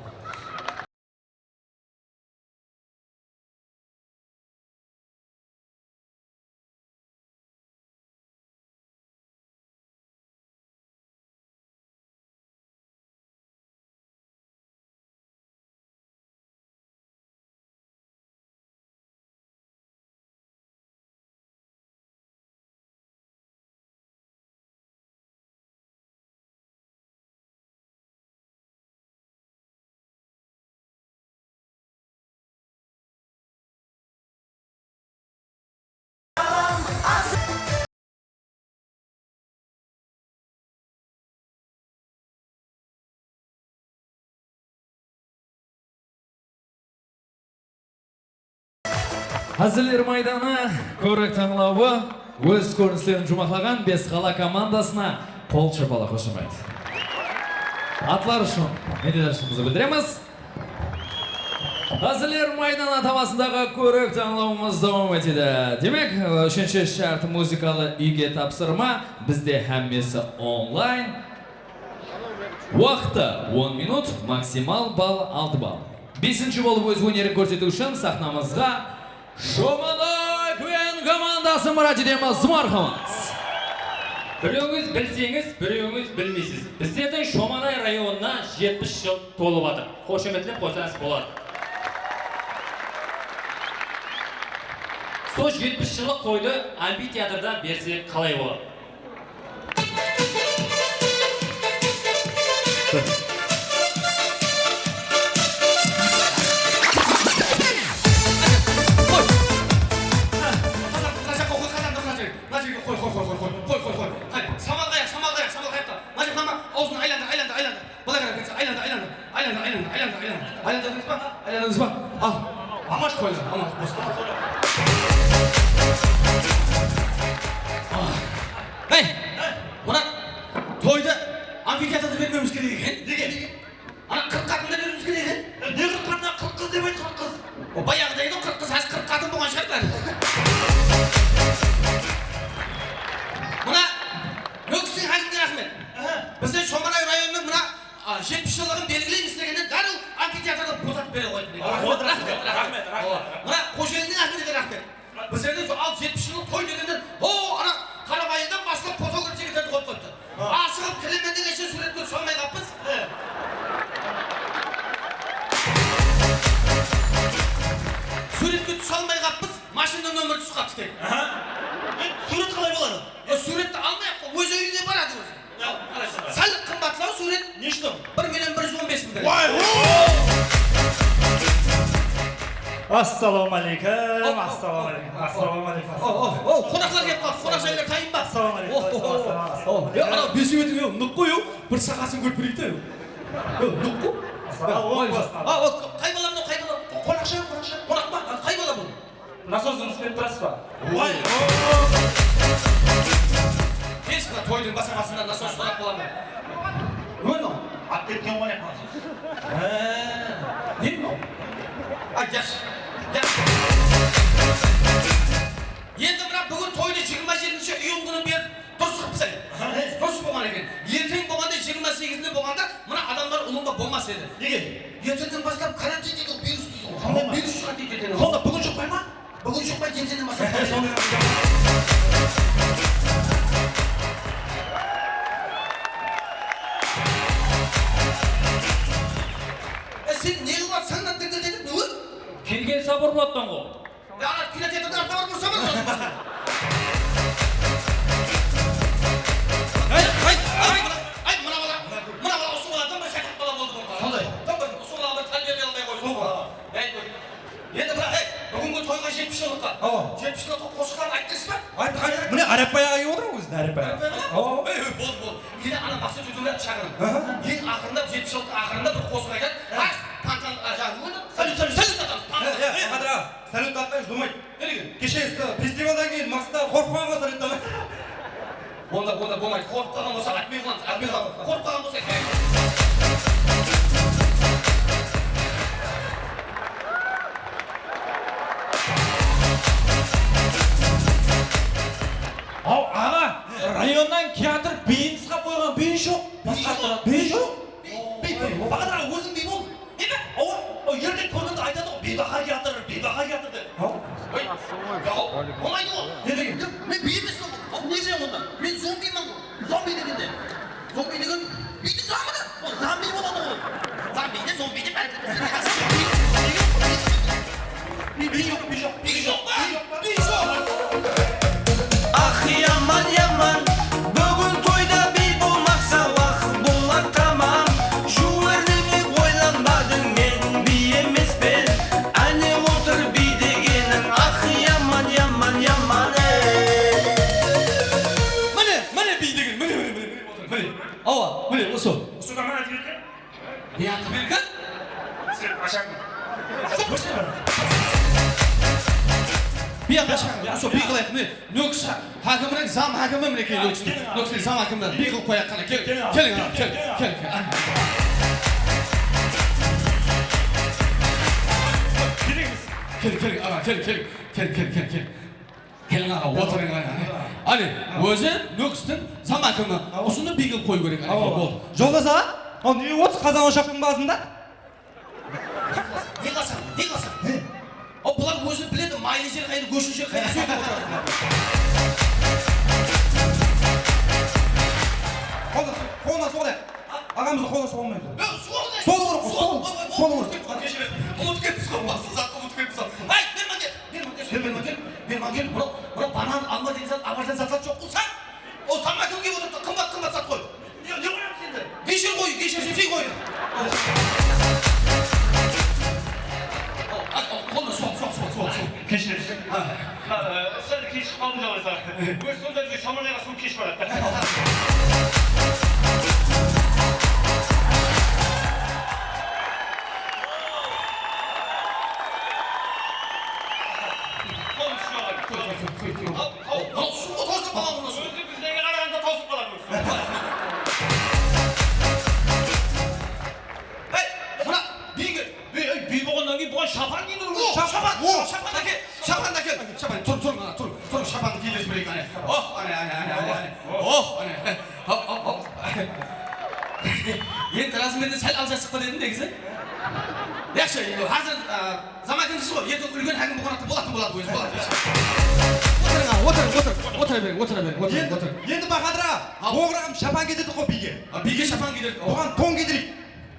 Әзірлер майданы көрік таңлауы өз көріністерін жұмақлаған бес қала командасына қол шапала қошымайды. Атлар үшін медалшымызды білдіреміз. Әзірлер майданы атамасындағы көрік таңлауымыз давам етеді. Демек, үшінші шарт музыкалы үйге тапсырма бізде әммесі онлайн. Уақыты 10 минут, максимал балл 6 балл. Бесінші болып өз өнерін көрсету үшін сахнамызға Шоманай Квен командасы мұрат етеміз, мархамыз. Біреуіңіз білсеңіз, біреуіңіз білмейсіз. Біздердің Шоманай районына 70 жыл толып жатыр. Қошеметлеп қойсаңыз болады. Сол 70 жылдық тойды амфитеатрда берсек қалай болады? Айландыңыз ба? Амаш қойды, амаш босқа. Әй, мұна тойды амфитеатрда бермеуіміз керек екен. Неге? Ана 40 қатында беруіміз керек екен. Не 40 қатына 40 қыз деп айт, 40 қыз. Баяғыдайды 40 қыз, аз 40 қатын болған шығар. Мұна өкісің хәлінде рахмет. Бізде Шоманай районының мұна 70 жылығын белгілейміз дегенде дәріл амфитеатрда босатып бере қойды. Рахмет. Мұна қожелінің әкімдегі рахмет. Біздерде ал 70 жылық той дегенде, ана Қарабайындан басылып фотограф жігіттерді қойып қойыпты. Асығып кілеменден ешен суретке түсе алмай қаппыз. Суретке түсе алмай қаппыз, машина нөмір түсіп қапты дейді. Сурет қалай болады? Суретті алмай-ақ, өз үйіне барады өзі. Сәл қымбатлау сурет не үшін? 1.115.000. Ассалаумалейкум. Қонақлар кеп қалды, қонақ жайлар тайын ба? Ана бесеу етің нүк қой, бір сақасын көріп берейді. Нүк қой? Қай бала мынау, қай бала? Қонақ ба? Қай бала бұл? насосыңыз істеп тұрасыз ба? Ой, ешқандай тойдың басамасында насос сұрап боламын. Өйно, ат кеткен ғой не насос. Не мынау? Ай, яш. Енді мына бүгін тойды 27-ші үйін күні беріп дұрыс қыпсай. Дұрыс болған екен. Ертең болғанда 28-інде болғанда мына адамдар ұлынға болмас еді. Неге? Ертеңнен бастап карантин дейді, вирус дейді. Вирус шығады дейді. Сонда бүгін шықпай ма? Бүгін шықпай ертеңнен бастап. Сен не қылып саңнан тіңгіл дедім, не ой? Келген сабыр болаттан ғой. Ана кинотеатрда арта бар болса бар. Ай, мына бала осы баладан бір шәкірт бала болды бұл. Сондай. Осы балаға бір тәрбие бере алмай қойды. Енді бірақ, бүгінгі тойға 70 жылдыққа. 70 жылдыққа қосылған айттыңыз ба? Айтты, міне Арапбай аға келіп отыр ғой өзі, Арапбай аға. Болды. Енді ана мақсат өтімді шақырын. Ең ақырында 70 жылдық ақырында бір қосып айтады. Пантан жаңағы өді. Салют атамыз. Қадыр аға, салют атпаймыз, болмайды. Кеше фестивалдан кейін мақсатта қорықпаған ғой салют атамыз. Онда болмайды. Қорықпаған болса атпай қыламыз. Қорықпаған болса Ау, аға, районнан театр биін сықап қойған, биін жоқ. Биін жоқ? Бағадыр аға, өзің бей бол. Неме? Ертең көргенде айтады ғой, бейбақа театр деп. Болмайды ғой. Не деген? Мен бей емеспін ғой. Не сен онда? Мен зомбимін ғой. Зомби дегенде. Зомби деген бидің замыды. Ол зомби болады ғой. Зомби де зомби де бәрі. Би жоқ па? Ах, яман, бүгін тойда би болмақса уақыт болар тамам. Жуырыны ойланбадың, мен би емеспін. Әне отыр би дегенің, ах, яман. Міне би деген, міне. Ауа, міне, осы. Осыға мына берді? Не аты берген? Сен ашаңын. Bir arkadaşlar, şu bir kılık mı? Yoksa hakiminin zam hakimi mi ki yoksa zam hakiminin bir kılık koyak kana gel. Gelin ağa, oturun ağa. Hani, özü Nöks'tің zam hakimi, osunu bir kılık koyu görek. Жолдас аға, не отыз қазан ошақтың басында? Не қыласың? Бұлар өзі біледі, майлы жер қайда, көшін жер қайда сөйтіп отырады. Қолына соғылайық. Ағамызды қолына соғылмайды. Соғылайық. Ұмыт кетіпсіз ғой, басын зат ұмыт кетіпсіз. Ай, берман кел. Бұра банан, алма деген зат, абайдан зат жоқ қылса, ол тамақ кімге отырды, қымбат зат қой. Не қоямыз енді? Кешір жемсей қой. Қолына соқ. Кешіріңіз. Сәл кешіп қалдым жалайса. Өз сонда бізге шаманайға су кеш барады. Суға тосып қалған бұны су. Біздегі қарағанда тосып қалады. Мына би болғаннан кейін бұған шапан киді. Шапан әкел. Тұр, шапанды киіліп жіберейік. Енді расымен сәл алжасып па дедім негізі. Яқшы, қазір заматымсыз ғой, ертең үлген әңгіме қонақта болады өзі. Отыра берің. Енді Бақадыр аға, оғырағым шапан кедерді ғой биге. Биге шапан кедерді. Оған тон кедерейік.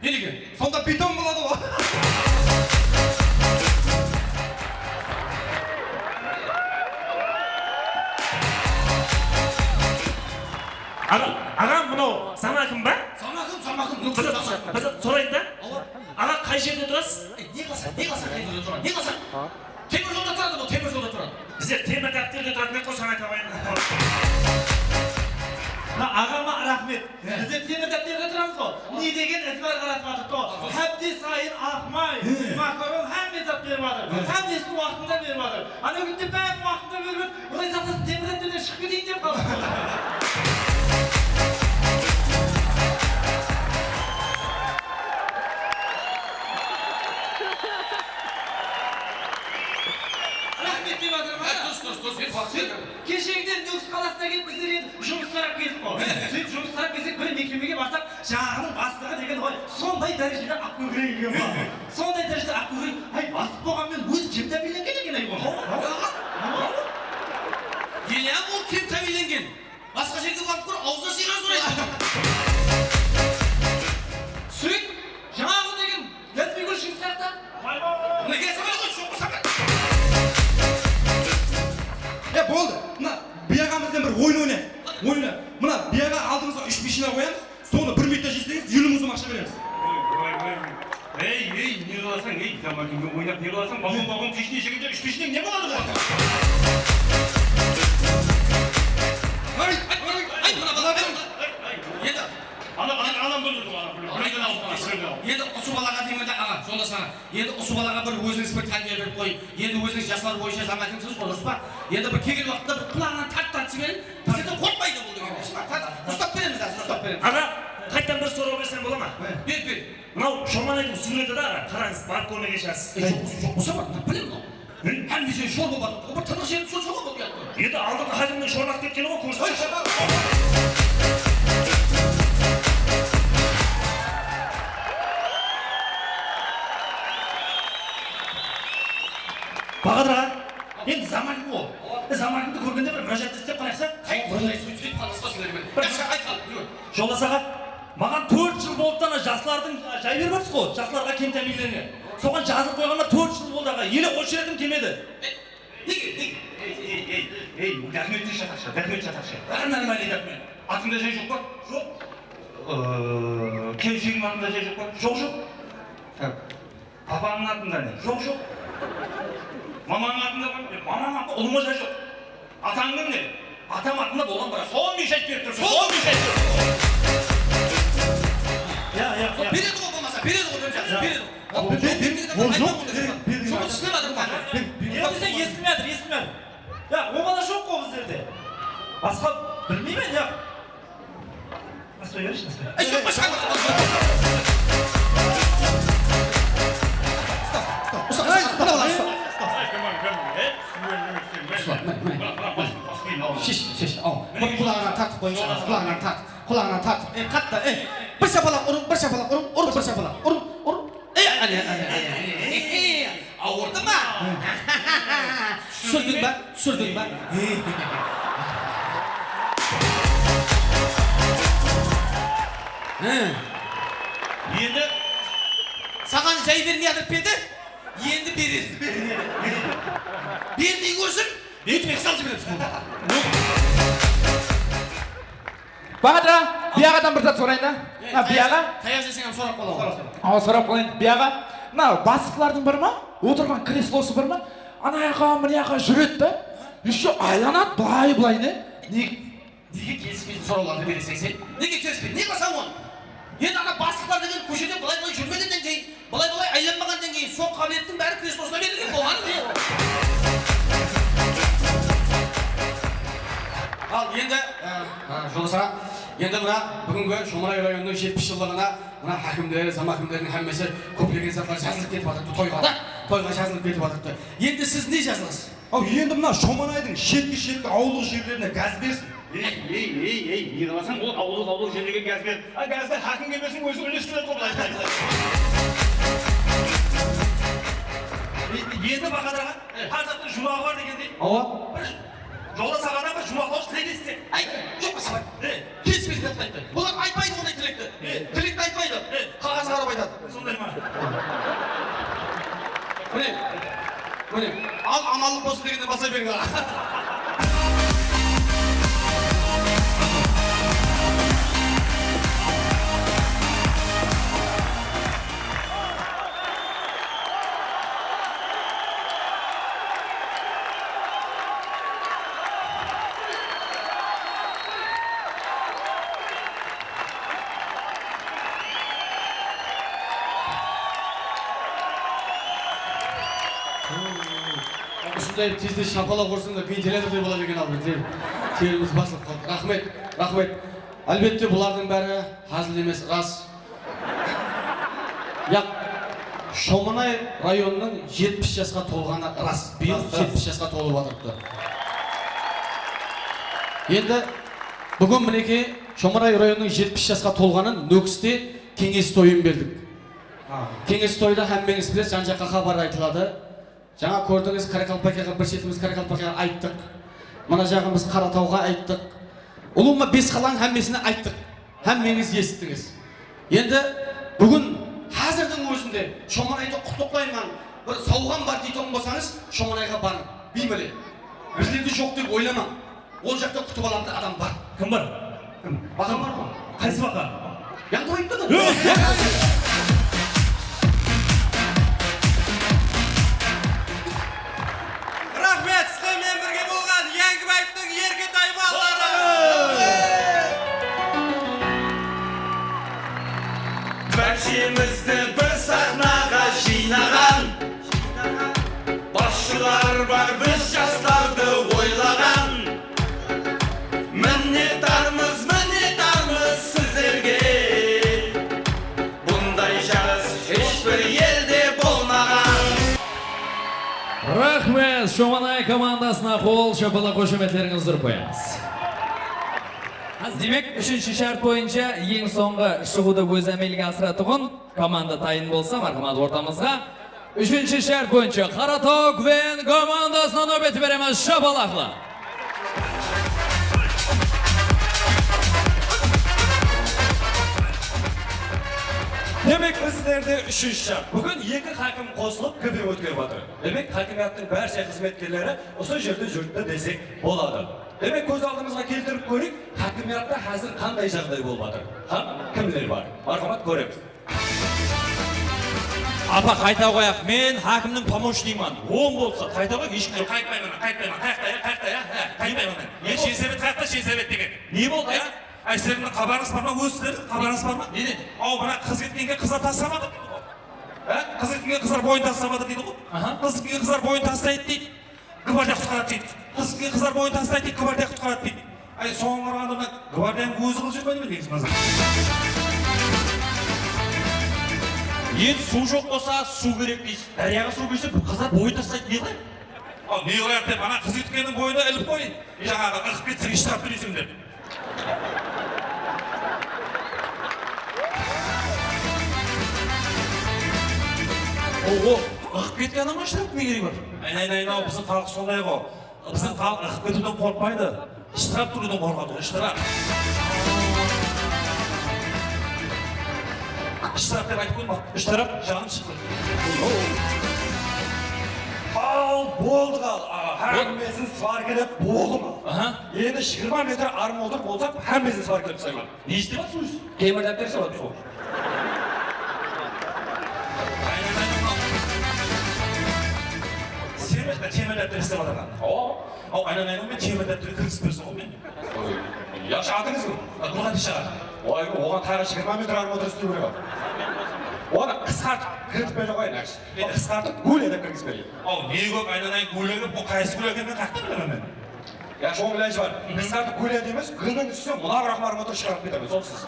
Не деген? Сонда бетон болады ғой. Ағам мынау замакым ба? Замакым. Біз сұрайын да? Аға қай жерде тұрасыз? Не қыласың қай жерде тұрады? Не қыласың? Темір жолда тұрады бұл, темір жолда тұрады. Біздер темір дәптерде тұратын еді ғой, соны айта қояйын. Ағама рахмет. Біздер темір дәптерде тұрамыз ғой. Не деген ізбар қаратып жатыр ғой. Әбде сайын ақмай, макарон әмме зат беріп жатыр. Әммесін уақытында беріп жатыр. Ана күнде бәрі уақытында бөліп, Құдай сақтасын темірден шығып кетейін деп қалды. Рахмет деп жатырмын. Кешегіден Нүкіс қаласына келіп біздер енді жұмыс сұрап келдік қой. Сөйтіп жұмыс сұрап келсек бір мекемеге барсақ, жағының бастығы деген ғой сондай дәрежеде ақкөкірек екен ба? Сондай дәрежеде ақкөкірек, ай бастық болғанмен өзі кем тәрбиеленген екен ай бұл. Иә, ол кем тәрбиеленген. Басқа жерге барып көр, аузына сыйған сұрайды. Сөйт, жаңағы деген кәсіби көршіңіз қайда? Мына кәсіби ғой, шоқ сақыр. Болды. Мына бияғамыздан бір ойын ойна. Мына бияға алдыңызға 3 машина қоямыз. Соны 1 минутта жесеңіз, 50 мың сом ақша береміз. Ей, не қыласың, ей, замакинге ойнап не қыласың? Балон пешіне жегенде 3 пешінен не болады ғой? Ай, мына бала берім. Енді, анам бөлді ғой. енді ұсы балаға деймін аға, сонда сана. Енді ұсы балаға бір өзіңіз бір тәрбие беріп қойып, енді өзіңіз жастар бойынша заматинсіз ғой, дұрыс па? Енді бір келген уақытта бір құлағынан тартып жіберіп, біздерден қорқпайды бұл деген. Ұстап береміз, ұстап береміз. Аға, қайттан бір сұрау берсем бола ма? Бер. Мынау Шорманайдың суреті да аға, қараңыз, барып көрмеген шығарсыз. Жоқ болса бар, білем ғой. Әлбесе шор болып жатыр, бір тынық жерді сол шор болып жатыр. Енді алдыңғы хадимнің шорлап кеткені ғой, көрсетші. Бағадыр аға, енді заманын ол. Заманыңды көргенде бір мұражат істеп қарақса? Сөйтіп қалыспасын дәрмен. Жолдас аға, маған 4 жыл болды ана жастардың жай беріп жатсыз ғой, жастарға кем тәрбиеленген. Соған жазып қойғанына 4 жыл болды аға, еле қойшы едім келмеді. Неге? Ей, дәрметті жатақшы. Бәрін әлмәлі дәрмен. Атында жай жоқ па? Жоқ. Келшегің атында жай жоқ па? Жоқ. Папаның атында не? Жоқ. Маманың атында бар? Маманың атында ұлыма жай жоқ. Атаңның не? Атам атында болған бірақ. Соған мен жайт беріп тұрсың. Береді ғой болмаса, береді ғой жақсы, береді. Жұмыс істеп жатыр ма? Енді естілмеді. Я, о бала жоқ қой біздерде. Басқа білмеймін, я. Настой берші, настой. Жоқ, басқа. Шеш, ау. Құлағынан тартып қойыңыз, құлағынан тартып. Қатты, бір шапалақ ұрып. Ауырды ма? Сүрдің ба? Енді Саған жай бермей атып беді, енді береді. Бермей көрсін, етмек салып жібереміз. Бағадыр, бияғадан бір зат сұрайын да. Бияға? Таяқ жесең сұрап қалауы. Сұрап қойын, бияға. Бастықлардың бір ма? Отырған креслосы бір ма? Анаяқа, мынаяқа жүреді да. Еще айланады, былай не? Неге келіспейтін сұрауларды бересің сен? Неге келіспейді? Не қылсаң оны? Енді ана бастықтар деген көшеде былай жүрмегеннен кейін, былай айланбағаннан кейін, сол қабілеттің бәрі креслосына берілген болғаны не? Ал енді, жолдаса, енді мына бүгінгі Шомарай районының 70 жылдығына мына хакімдер, замакімдердің әммесі көптеген заттар жазылып кетіп жатырды, тойға жазылып кетіп жатырды. Енді сіз не жазыласыз? Енді мына Шоманайдың шеткі ауылық жерлеріне газ берсін. Ей, не қыласың? Ол ауылық жерлерге газ беріп, газды хакімге берсін, өзі үлестіреді ғой. Енді бағадыр аға, қазақтың жұмағы бар дегендей. Жолдас ағадан бір жұмақлаушы тілек естісе. Жоқ басқа. Келіспейді айтпайды. Бұлар айтпайды ондай тілекті. Тілекті айтпайды. Қағазға қарап айтады. Сондай ма? Міне, ал амалық болсын дегенде баса беріңіз. осындай тез шапалақ ұрсаңдар вентилятордай болады екен ал теріміз басылып қалды. Рахмет, рахмет. Әлбетте бұлардың бәрі hazil емес, рас. Шоманай районының 70 жасқа толғаны рас. Биыл 70 жасқа толып жатырды. Енді бүгін мінекей Шоманай районының 70 жасқа толғанын Нөкісте кеңес тойын бердік. Кеңес тойда әммеңіз білесіз, жан-жаққа хабар айтылады. Жаңа көрдіңіз, Қарақалпақияға бір шетіміз Қарақалпақияға айттық. Мына жағымыз Қаратауға айттық. Ұлыма бес қаланың әммесіне айттық. Әммеңіз естіттіңіз. Енді бүгін қазірдің өзінде Шоманайды құттықтаймын, бір сауған бар дейтін болсаңыз, Шоманайға барың. Беймеле. Біздерде жоқ деп ойламаң. Ол жақта күтіп алатын адам бар. Кім бар? Бақан бар ма? Қайсы бақан? Яңды айтты да. Рахмет, сіздермен бірге болған Яңгібаевтың Ергетай балалары. Бәлшемізді бір сахнаға жинаған, басшылар бар біз жастарды ойлаған. Міннеттармыз сіздерге, бұндай жарыс ешбір елде болмаған. Рахмет, Шоманай командасына қол шапалақ қошеметлеріңізді ұрып қоямыз. Демек, үшінші шарт бойынша ең соңғы шығуды өз әмелге асыратығын команда тайын болса, мархамат ортамызға. Үшінші шарт бойынша Қаратау Гвен командасына нөбеті береміз шапалақлы. Демек біздерде үшінші шарт. Бүгін екі хакім қосылып кірді өткеріп жатыр. Демек хакимияттың барша қызметкерлері осы жерде жүрді десек болады. Демек көз алдымызға келтіріп көрейік, хакимиятта қазір қандай жағдай болып жатыр. Кімдер бар? Мархамат көреміз. Апа қайта қояқ, мен хакімнің помощнигімін. 10 болса, қайта қояқ, ешкім Қайтпаймын, қайтпаймын. Мен шенсебет қайықта шенсебет деген. Не болды, я? Сіздердің хабарыңыз бар ма? Өздердің хабарыңыз бар ма? Неден? Мына қыз кеткенге қыздар тастамады. Қыз кеткенге қыздар бойын тастамады дейді ғой. Қыз кеткенге қыздар бойын тастайды дейді. Гвардия құтқарады дейді. Қыз кеткенге қыздар бойын тастайды дейді, гвардия құтқарады дейді. Соған қарағанда гвардияның өзі қыл жүрмеді ме негізі маза? Енді су жоқ болса, су керек дейсіз. Дарияға су келсе, қыздар бойын тастайды не қылайын? Не қылайық деп, ана қыз кеткеннің бойына іліп қойын. Жаңағы ығып кетсең штраф төлейсің деп. Ого, ығып кеткен адамға штраф не керек бар? Айналайын-ау, біздің халық сондай ғой. Біздің халық ығып кетуден қорқпайды. Штраф төлеуден қорқады ғой, штраф. Штраф деп айтып қойма. Штраф? Жаным шықты. Ал, болды қал. Әммесін сваркелеп болды ма? Енді 20 метр армолдыр болсақ, әммесін сваркелеп sayылады. Не істеп жатсыз? Темірден берсе болады сол. Темірдәптер істеп жатырған. Айналайын мен темірдәптер кіргізіп берсін ғой мен. Яқшы атыңыз ғой. Нұрға дешаға. Оған тағы 20 метр армолдыр істеу керек. Оны қысқартып кіргізіп бере қойын әкші. Қысқартып гуледіп кіргізіп берейін. Не көп айналайын гулегіп, ол қайсы гулеген мен қақты білемін мен. Соң біләнші бар. Қысқартып гулед емес, гүлдің үстіне мұна бірақ арматура шығарып кетемін, солсыз.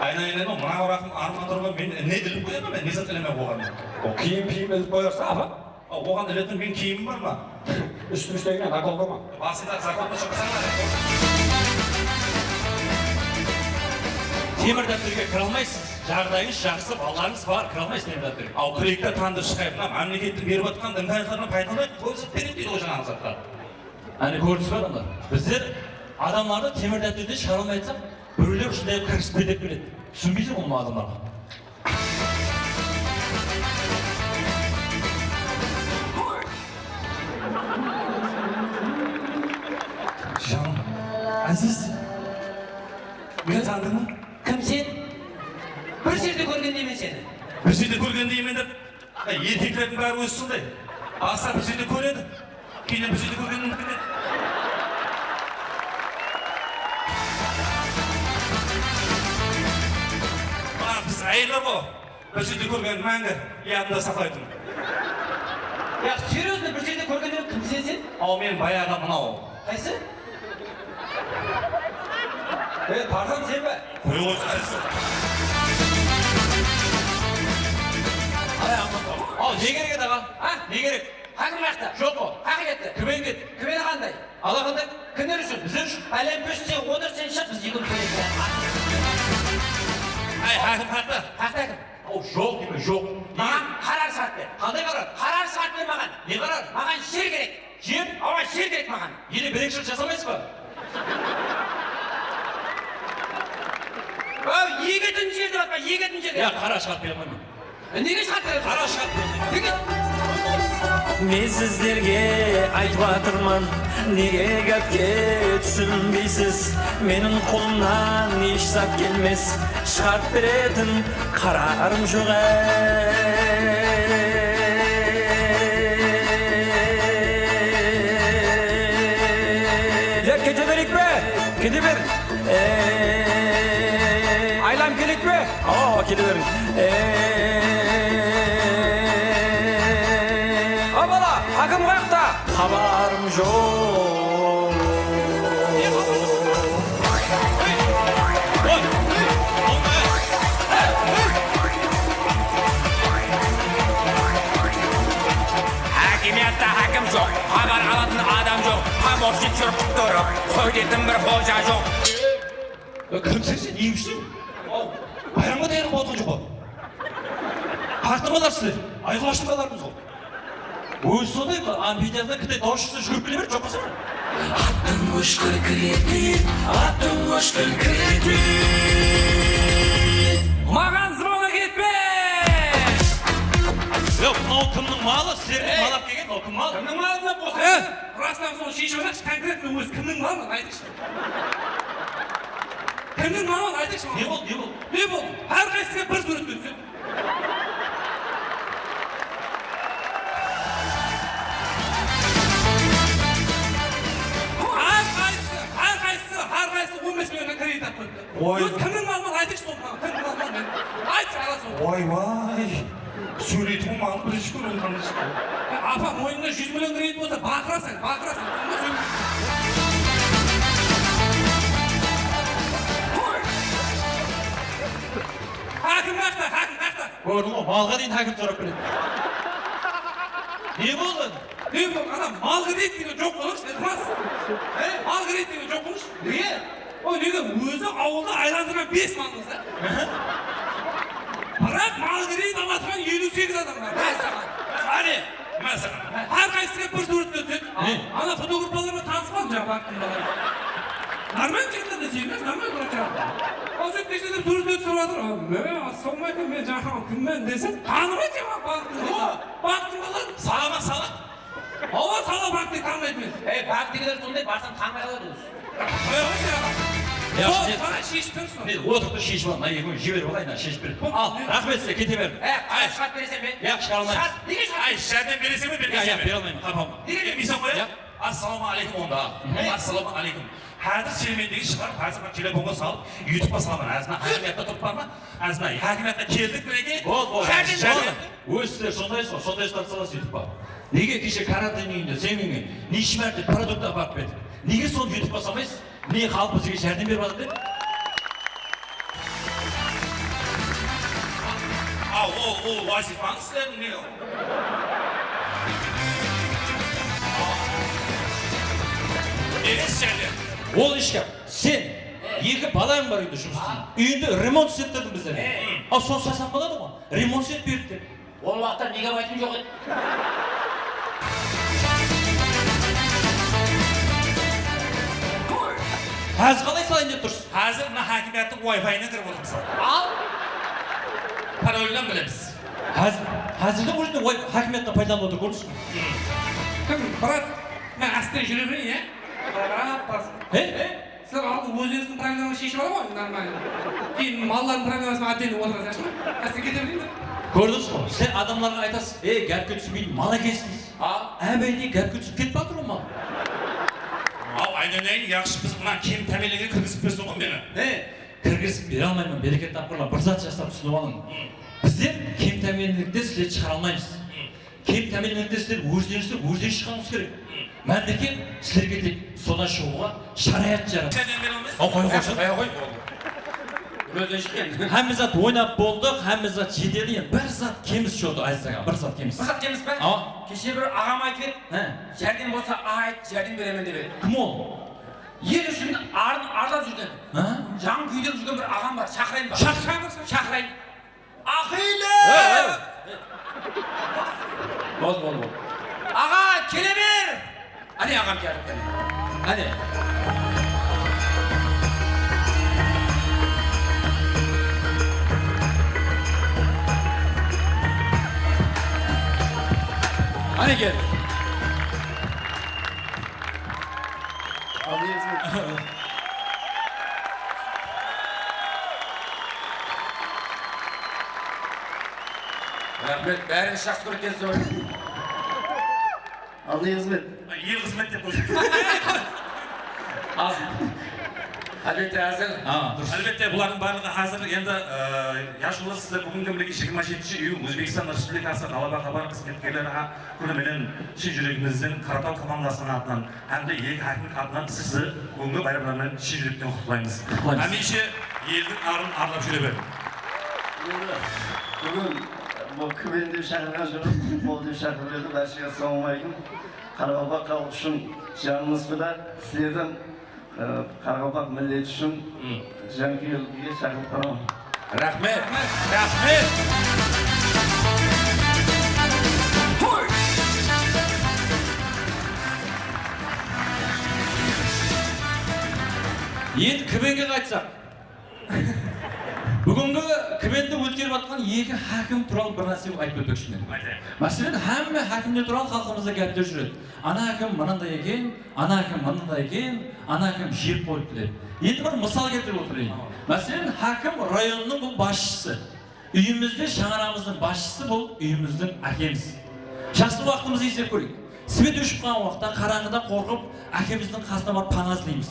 Айналайын мына арматураға мен не іліп қоямын мен, не зат ілемей қойғанмын. Киім іліп қойырса, апа? Оған ілетін мен киімім бар ма? Үстігінен наколка ма? Басында заколка шықсаңдар. Темірдәптерге кіре алмайсыз. Жағдайыңыз жақсы, балаларыңыз бар, кіре алмайсыз темірдәптерге. Ал күректі тандыр шығайып, мемлекеттің беріп жатқан имтихандарын пайдаланып, көзі береді дейді ғой жаңағы заттар. Әне көрдіңіз ба адамдар? Біздер адамдарды темірдәптерден шығара алмай айтсақ, біреулер осындай кіргізіп кетіп келеді. Түсінбейсің ғой мына адамдарға. Жаным, Әзиз, мені таныдың ма? Кім сен? Бір жерде көргенде мен сені. Бір жерде көргенде мен деп, еркектердің бәрі өзі сондай. Аса бір жерде көреді, кейіннен бір жерде көргенін мүмкін еді. Біз әйелі ғой, бір жерде көрген мәңгі ядында сақлайтын. Я серьезно бір жерде көргеннен кім сен? Ау мен баяғы мынау. Қайсы? Тарзан сен бе? Қой осы қайсы. Ал не керек еді аға? Не керек? Хакім қаяқта? Жоқ қой. Қақы кетті? Кіммен кетті? Кімені қандай? Ала қандай? Кімдер үшін? Біздер үшін. Әлем пешін сен отыр сен шық біз екеуміз сөйлесіп. Ай, хакім қақта. Қақта кім? Ау, жоқ деме, жоқ. Маған қарар сағат бер. Қандай қарар? Қарар сағат бер маған. Не қарар? Маған жер керек. Жер? Ава жер керек маған. Енді бірекшілік жасамайсыз ба? Егетін жерді батпа, егетін жерді. Я қара шығарып бере алмаймын. Неге шығарып беремін? Қара шығарып бере алмаймын. Неге? Мен сіздерге айтып жатырмын, неге гәпке түсінбейсіз? Менің қолымнан еш зат келмес, шығарып беретін қарарым жоқ. Kete berek be. Kete ber. Aylam gerek be. Aa kete verin. Abala hakim kayakta. Haberim yok. Hakimiyatda hakim yok, haber alan adam yok. Hamofchi çırpıp durup, koydetim bir hoca yok. Kimsiniz? Ne işin? Bayramga dayanıp oturun жоқ. Қартымалар сіздер, айқылашынбаларымыз ғой. Өзі сондай ма? Амбидияда кіде даушысы жүріп келе беріп жоқ болса ма? Аттың өшкір кіретін, аттың өшкір кіретін. Маған звона кетпе. Yok, mынау кімнің малы? Сіздердің малап келген, ол кім малы? Кімнің малына болса, расынан соны шешіп алайықшы, конкретно өзі кімнің малын айтыңызшы. Кімнің малын айтыңызшы. Не болды, не болды? Не болды? Әрқайсысына бір сурет түсін. Әрқайсысы 15 миллионға кредит алып қойыпты. Өз кімнің малын айтыңызшы сол малын, кімнің малын айтшы аласың. Ойбай, сөйлейтін малы бірінші көрген қандай шықты. Апа, мойнына 100 миллион кредит болса, бақырасың. Хакім қақта. Көрдің ғой, малға дейін хакім сұрап келеді. Не болды? Не болды? Адам мал кредит деген жоқ болыңыз, рас. Мал кредит деген жоқ болыңыз. Неге? Ой, неге? Өзі ауылда айландырған 5 малыңыз, бірақ мал кредит алатырған 58 адам бар. Әне, мәсіған. Әрқайсысына бір сурет түсін. Ана фотографалармен таныспадым жаңа бақтың балары. Нормально жігіттер сен емес, нормально тұрады жаңа. Ол сөйтіп кешелер сурет түсіп жатыр. Солмайтын мен жаңағы кіммен десем, танымайды жаңа бақтың балары. Сала. Ава сала бақтың танымайды мен. Бақтығылар сондай барсам танымай қалады өзі. Сол, бана шешіп берші. Мен отырды шешіп алам, екеуін жіберіп алайын, шешіп беріп. Ал, рахмет сізге, кете бердім. Қалай шығарып бересен мен? Шығара алмаймын. Неге шығарып? Ай, жәрдем бересен бе, бермесен бе? Бере алмаймын, қапамын. Бермейсің ғой? Ассаламу алейкум онда. Ассаламу алейкум. Қазір сермендегі шығарып, қазір телефонға салып, ютубқа саламын. Әзіна хакимиятта тұрып барма? Әзіна хакимиятта келдік біреге? Жәрдем. Өз сіздер сондайсыз ғой, сондай ұстап саласыз ютубқа. Неге кеше карантин үйінде, сен үйіңе, неше мәрте продукт апарып бердік? Неге соны ютубқа салмайсыз? Не халық бізге жәрдем беріп жатыр деп? Ол вазифаңыз сіздердің не? Ол ішке, сен екі балаң бар үйде жұмыс істейді. Үйінде ремонт істеттірдің біздерге. Ал соны сасақ болады ғой, ремонт істеп берді деп. Ол уақытта мегабайтым жоқ еді. Қазір қалай салайын деп тұрсыз? Қазір мына хакимияттың Wi-Fi-іне кіріп отырмыз. Ал? Паролінен білеміз. Қазірдің өзінде хакимияттан пайдаланып отыр, көрдіңіз бе? Кім, брат, мен астынан жүре берейін, сіздер алдын өзіңіздің проблеманы шешіп ала ғой, нормально. Кейін маллардың проблемасын отдельно отырасың, астан кете берейін бе? Көрдіңіз ғой, сен адамларға айтасыз, гәпке түсінбейді, мал әкелсіз дейсіз. Әбәйде гәпке түсіп кетіп батыр ғой мал. Ау, айналайын, яқшы біз мына кем тәмелеге кіргізіп берсін ғой мені. Кіргізіп бере алмаймын, берекет тапқырлар, бір зат жасап түсініп алың. Біздер кем тәмелікте сіздерді шығара алмаймыз. кем кәмел мәртесіздер өздеріңіздер шығуыңыз керек. Мәндеке сіздерге тек содан шығуға шариғат жаратты. Қой. Həmimiz zat oynab болдық, həmimiz zat жетеді енді. Бір зат кеміз жоқты айтсаға, бір зат кеміз. Бір зат кеміз бе? Кеше бір ағам айтып еді, жәрдем болса айт, жәрдем беремін деп еді. Кім ол? Ел үшін ардап жүрген, жан күйдіріп жүрген бір ағам бар, шақырайын ба? Шақырайын. Ақилер! Бол. Аға, келе бер! Әне ағам келді. Әне. Әне кел. Рахмет, бәріңіз жақсы көргенсіз. Алды қызмет. Ел қызмет деп қойсын. Әлбетте әзір. Әлбетте бұлардың барлығы hazır. Енді яшылы сіздер бүгінгі мінеки 27-ші июнь Өзбекстан Республикасы Қалаба хабар қызметкерлері күніменен шын жүрегіміздің Қаратау командасының атынан әмді екі хакімдік атынан сізді бүгінгі байрамдармен шын жүректен құттықтаймыз. Әмейше елдің арын арлап жүре бер. Бүгін бұл күмен деп шақырған жүріп, бұл деп шақырып бәршіге ассалаумағалейкум. Қарақалпақ халық үшін жанымыз пыда, сіздердің Қарақалпақ миллет үшін жанкүйерлерге шақырып қарамын. Рахмет. Енді кімге қайтсақ? Бүгінгі кімді өткеріп атқан екі хакім туралы бір нәрсе айтып өтпекшімін. Мәселен, әмі хакімдер туралы халқымызда гәптер жүреді. Ана хакім мынандай екен, ана хакім мынандай екен, ана хакім жер қойып біледі. Енді бір мысал келтіріп отырайын. Мәселен, хакім районның бұл басшысы. Үйімізде шаңырамыздың басшысы бұл үйіміздің әкеміз. Жақсы уақытымызды есеп көрейік. Свет өшіп қалған уақытта қараңғыда қорқып, әкеміздің қасына барып пана іздейміз.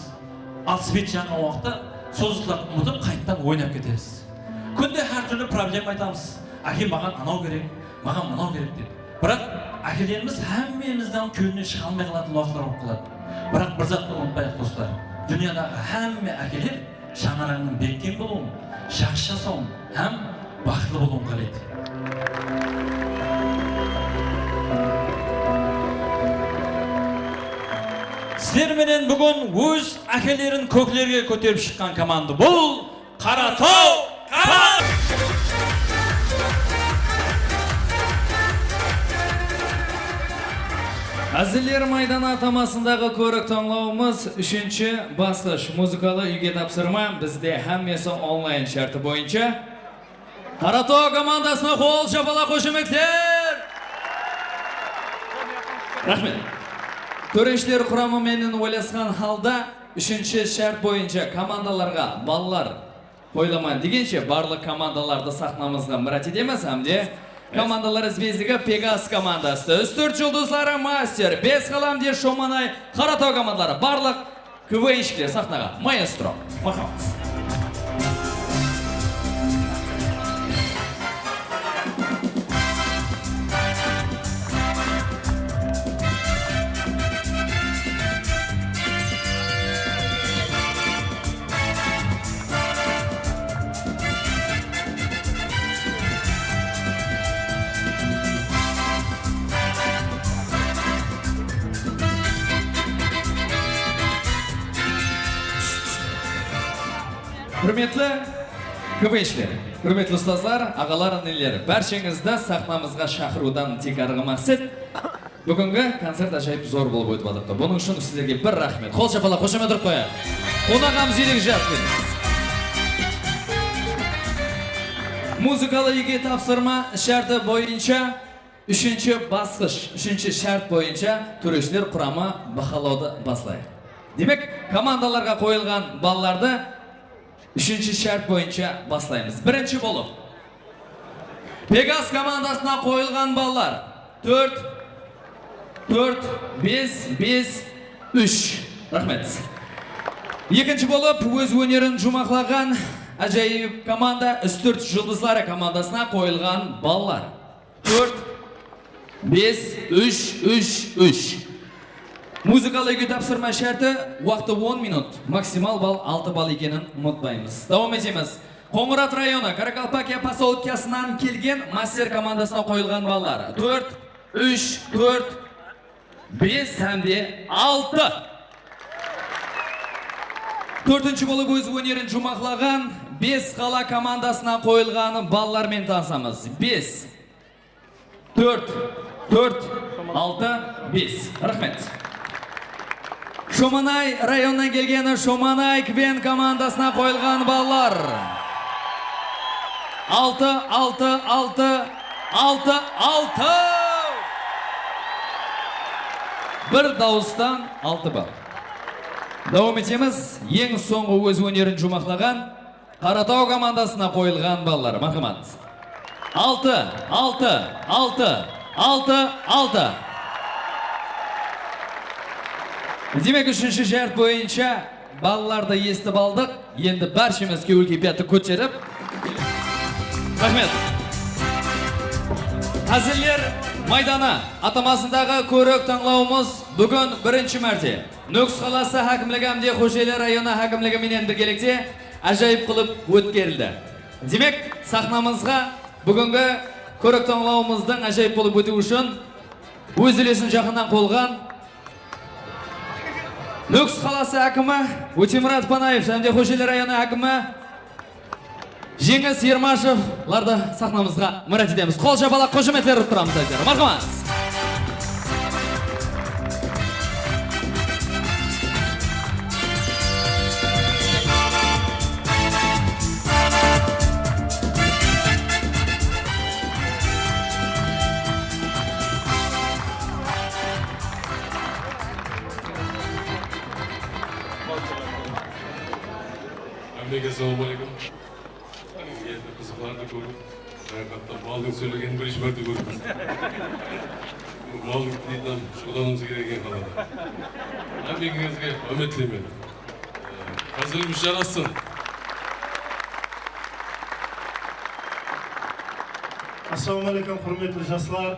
Ал свет жанған уақытта созылып ұмытып қайттан ойнап кетеміз. Күнде әртүрлі проблема айтамыз. Әке маған анау керек, маған мынау керек деп. Бірақ әкелеріміз әммемізден көлінен шыға алмай қалатын уақытлар болып қалады. Бірақ бір затты ұмытпайық достар. Дүниядағы әмме әкелер шаңырағының бекем болуын, жақсы жасауын, һәм бақытлы болуын қалайды. Сіздерменен бүгін өз әкелерін көкелерге көтеріп шыққан команда. Бұл Қаратау команда! Әзілер майданы атамасындағы көрік таңлауымыз 3-ші басқыш музыкалы үйге тапсырма бізде әммесі онлайн шарты бойынша. Қаратау командасына қол шапала қошемектер! Рахмет. Төрешілер құрамыменен ойласқан халда 3-ші шарт бойынша командаларға балалар ойламан дегенше барлық командаларды сахнамызға мұрат етеміз, әмде командалар ізбездігі Пегас командасы, үстірт жұлдызлары Мастер, 5 қаламдер Шоманай, Қаратау командалары, барлық КВНшілер сахнаға. Маэстро, махамыз. Құрметлі КВНшілер, құрметлі ұстазлар, ағалар, анелер, бәршеңізді сахнамызға шақырудан тек арғы мақсат. Бүгінгі концерт ажайып зор болып өтіп жатыр. Бұның үшін сіздерге бір рахмет. Қол шапала, қошемет ұрып қояйық. Қонағымыз елек жатырмыз. Музыкалы үйге тапсырма шарты бойынша 3-ші басқыш, 3-ші шарт бойынша төрешілер құрамы бақылауды басылайық. Демек, командаларға қойылған балаларды 3-ші шарт бойынша басылаймыз. Бірінші болып, Пегас командасына қойылған балалар 4, 5, 5, 3. Рахмет. Екінші болып, өз өнерін жұмақлаған әжайып команда үстірт жұлдызлары командасына қойылған балалар 4, 5-3-3-3. Muzikalik topshirma sharti vaqti 10 minut, maksimal ball 6 ball ekanini unutmaymiz. Davom etamiz. Qo'ng'irot rayoni Qaraqalpaqya posolkasidan kelgan master komandasidan qo'yilgan ballar 4, 3, 4, 5 hamda 6. To'rtinchi bo'lib o'z o'yinini jumaqlagan 5 qala komandasidan qo'yilgan ballarмен tansamiz. 5, 4, 4, 6, 5. Rahmat. Shomanay rayonidan kelgan Shomanay Kven komandasidan qo'yilgan ballar 6, 6, 6, 6, 6. Bir davusdan 6 ball. Davom etamiz. Eng so'nggi o'z o'yinini jumaqlagan Qaratog komandasidan qo'yilgan ballar. Marhamat. 6, 6, 6, 6, 6. Demek üçüncü şart bo'yicha ballarda естіп aldık. Endi barchamizga ulkipiyatni ko'tarib. Rahmat. Hazırlar maydana atamasındagi ko'rik tanlovimiz bugun birinchi marta. Nukus qalasi hokimligi hamda Xo'jayli rayoni hokimligi bilan birgalikda ajoyib qilib o'tkazildi. Demak, sahnamizga bugungi ko'rik tanlovimizdan ajoyib bo'lib o'tish uchun o'z ulesini jahondan qo'lgan Nukus qalasi hokimi O'timurat Panayev hamda Xo'jayli rayoni hokimi Cengiz Yermashevlarni sahnamizga murojaat etamiz. Qo'l-chapalaq qo'shimchalar urib turamiz azizlar. Marhamat. Assalomu alaykum. Endi qiziqlarni ko'rib, haqiqatdan Molning so'ylagani birinchi marta ko'ribmiz. Molning tilidan shug'ullanishimiz kerak ekan qalada. Hammangizga omad tilayman. Hazilimiz yarashsin. Assalomu alaykum, hurmatli yoshlar.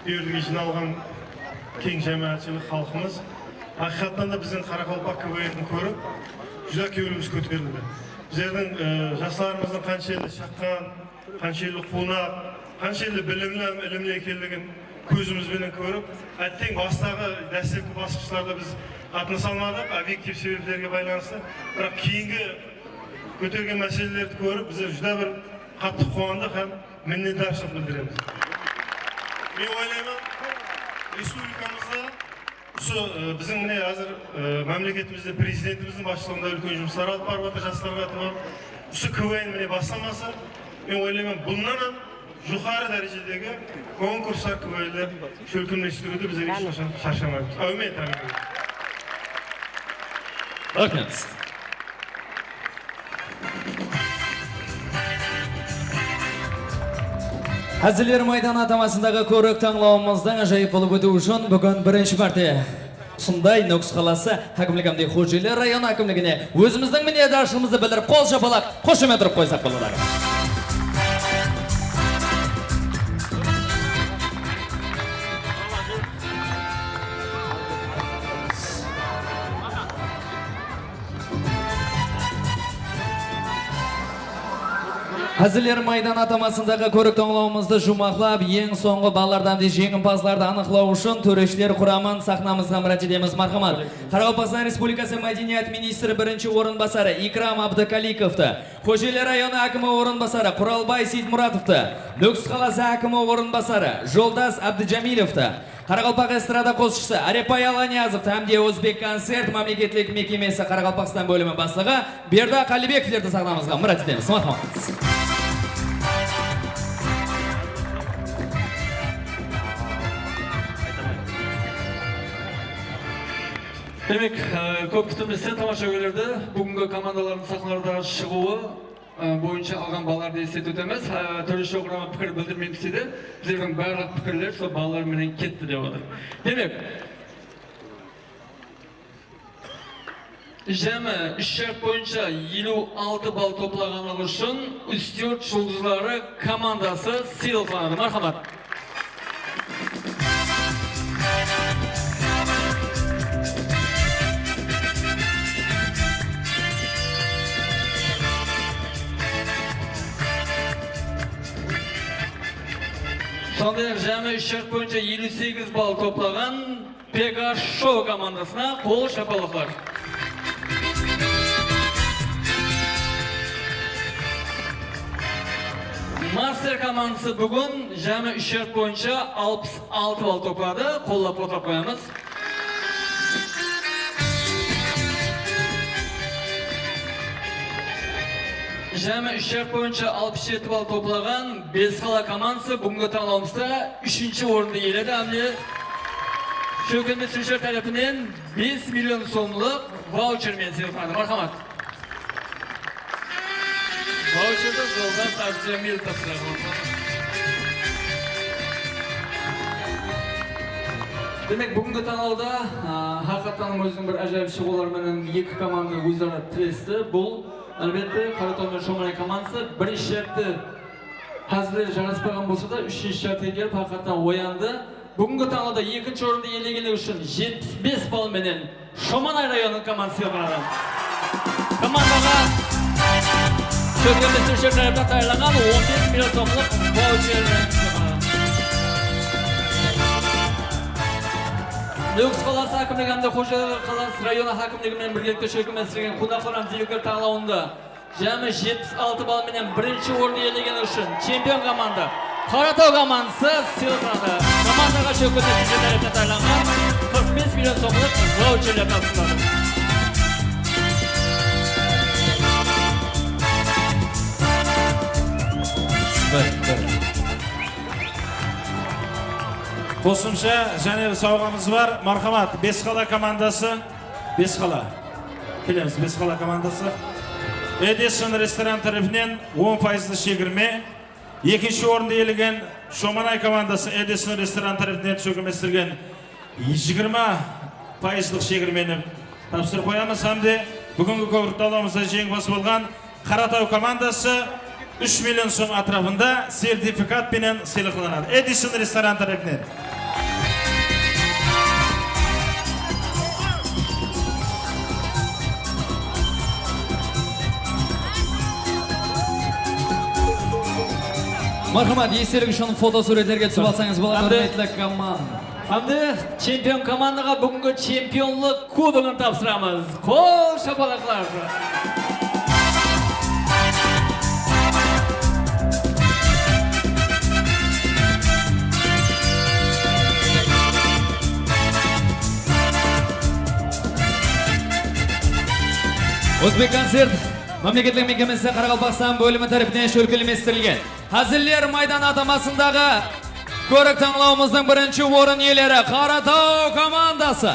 Bu yerga jinoilgan keng jamoatchilik xalqimiz. Haqiqatdan da bizning Qoraqalpoq KVN'ni ko'rib, juda ko'nglimiz ko'tarildi. Bizning yoshlarimizni qancha yil shaqqan, qancha yil quvnab, qancha yil bilimli, ilmli ekanligini ko'zimiz bilan ko'rib, aytding boshdagi dastlabki bosqichlarda biz qatnasha olmadik, obyektiv sabablarga baylanışli. Biroq keyingi ko'targan masalalarni ko'rib, biz juda bir qattiq quvondik ham minnatdorchilik bildiramiz. Men o'ylayman, respublikamizda bizim hozir mamlakatimizda prezidentimizning boshchiligida ulkan жұмыстар olib boryapti, yoshlarga atab. Shu KVN meni boshlamasa, men o'ylayman, bundan ham yuqori darajadagi konkurslar KVNlar shulkunlashtiruvda biz hech qachon shoshilmaymiz. Umid qilaman. Rahmat. Hazırlar maydon atamasındagi ko'rik tanlovimizdan ajoyib bo'lib o'tish uchun bugun birinchi marta shunday Nukus qalasi hokimligi hamda Xo'jayli rayoni hokimligini o'zimizning minnatdorligimizni bildirib qo'l-chapalaq qo'shimcha turib qo'ysak bo'ladi. Hazırlar maydon atamasındagi ko'rik tanlovimizni jumaqlab, eng so'nggi ballardan jeng'impazlarni aniqlash uchun to'rishlar quraman sahnamizga murojaat etamiz. Marhamat. Qoraqalpog'iston Respublikasi Madaniyat ministri birinchi o'rinbosari Ikrom Abdukalikovda, Xo'jayli rayoni hokimi o'rinbosari Qurolboy Seydmuratovda, Nukus qalasi hokimi o'rinbosari Jo'ldas Abdujamilovda, Qoraqalpoq estrada qo'shiqchisi Arepay Alanyazov hamda O'zbek konsert mamlakatlik mekemasi Qoraqalpog'iston bo'limi boshlig'i Berda Qalibekovlarni sahnamizga murojaat etamiz. Marhamat. Demek, ko'p kutilmasdan tomoshabinlarda bugungi komandalarning sahnalardan chiquvi bo'yicha olgan ballarni eslatib o'tamiz. Turli sho'g'rama fikr bildirmaymiz edi. Bizning barliq fikrlar shu ballar bilan ketdi deyapti. Demak, jami 3 shart bo'yicha 56 ball to'plaganligi uchun Ustyurt yulduzlari komandasi siylanadi. Marhamat. Sonda jami 3 şart boyunca 58 bal toplagan Pegasus Show komandasına kol şapalaklar. Master komandası bugün jami 3 şart boyunca 66 bal topladı. Kollap oturup koyamız. Jami 3 şart boyunca 67 bal toplagan Beskala komandası bugünkü tanılamızda 3. orunda ilerledi. Hamle Şökünme Sürüşler tarafından 5 milyon so'mlik voucher men siyaflandı. Marhamat. Voucherda goldan sadece mil toplandı. Demek bugünkü tanlovda haqiqatan o'zining bir ajoyib shug'ullari bilan ikki komanda o'zaro tirashdi. Bu albatta Qaratoy va Shomanay komandasi birinchi shartda hazillari jaraspagan bo'lsa-da, 3-shartga kelib haqiqatan o'yandi. Bugungi tanlovda ikkinchi o'rinda egallagani uchun 75 ball bilan Shomanay rayonining komandasiga qaradi. Komandaga Sho'kanda Sürüşler tarafından tayyorlangan 15 million so'mlik voucher Nukus qalasi hokimligi hamda Qo'shaloq qalasi rayoni hokimligi bilan birgalikda sho'kilmastirgan Qunaqo'ram zilkar tanlovida jami 76 ball bilan birinchi o'rinni egallagani uchun chempion komanda Qaratoy komandasi silqadi. Komandaga sho'kilma tarafından tayyorlangan 45 million so'mlik voucherlar taqsimlandi. Qo'shimcha yana sovg'amiz bor. Marhamat, Beskala komandasi, Beskala. Kelamiz, Beskala komandasi. Edison restoran tarafidan 10% chegirma. Ikkinchi o'rinda egallagan Shomanay komandasi Edison restoran tarafidan cho'kilmastirgan 20% chegirmani topshirib qo'yamiz hamda bugungi ko'rik tanlovimizda jengboz bo'lgan Qaratoy komandasi 3 million so'm atrofida sertifikat bilan silqlanadi. Edison restoran tarafidan. Marhamat, esirlik uchun fotosuratlarga tushib olsangiz bo'ladi, hurmatli komanda. Hamda chempion komandaga bugungi chempionlik kubogini topshiramiz. Qo'l shapaloqlar. O'zbekkonsert mamlakatlik mekemasi Qoraqalpog'iston bo'limi tarafidan sho'lkilmestirilgan Hazillar maydoni atamasındagi ko'rik tanlovimizning birinchi o'rin egalari Qaratoy komandasi.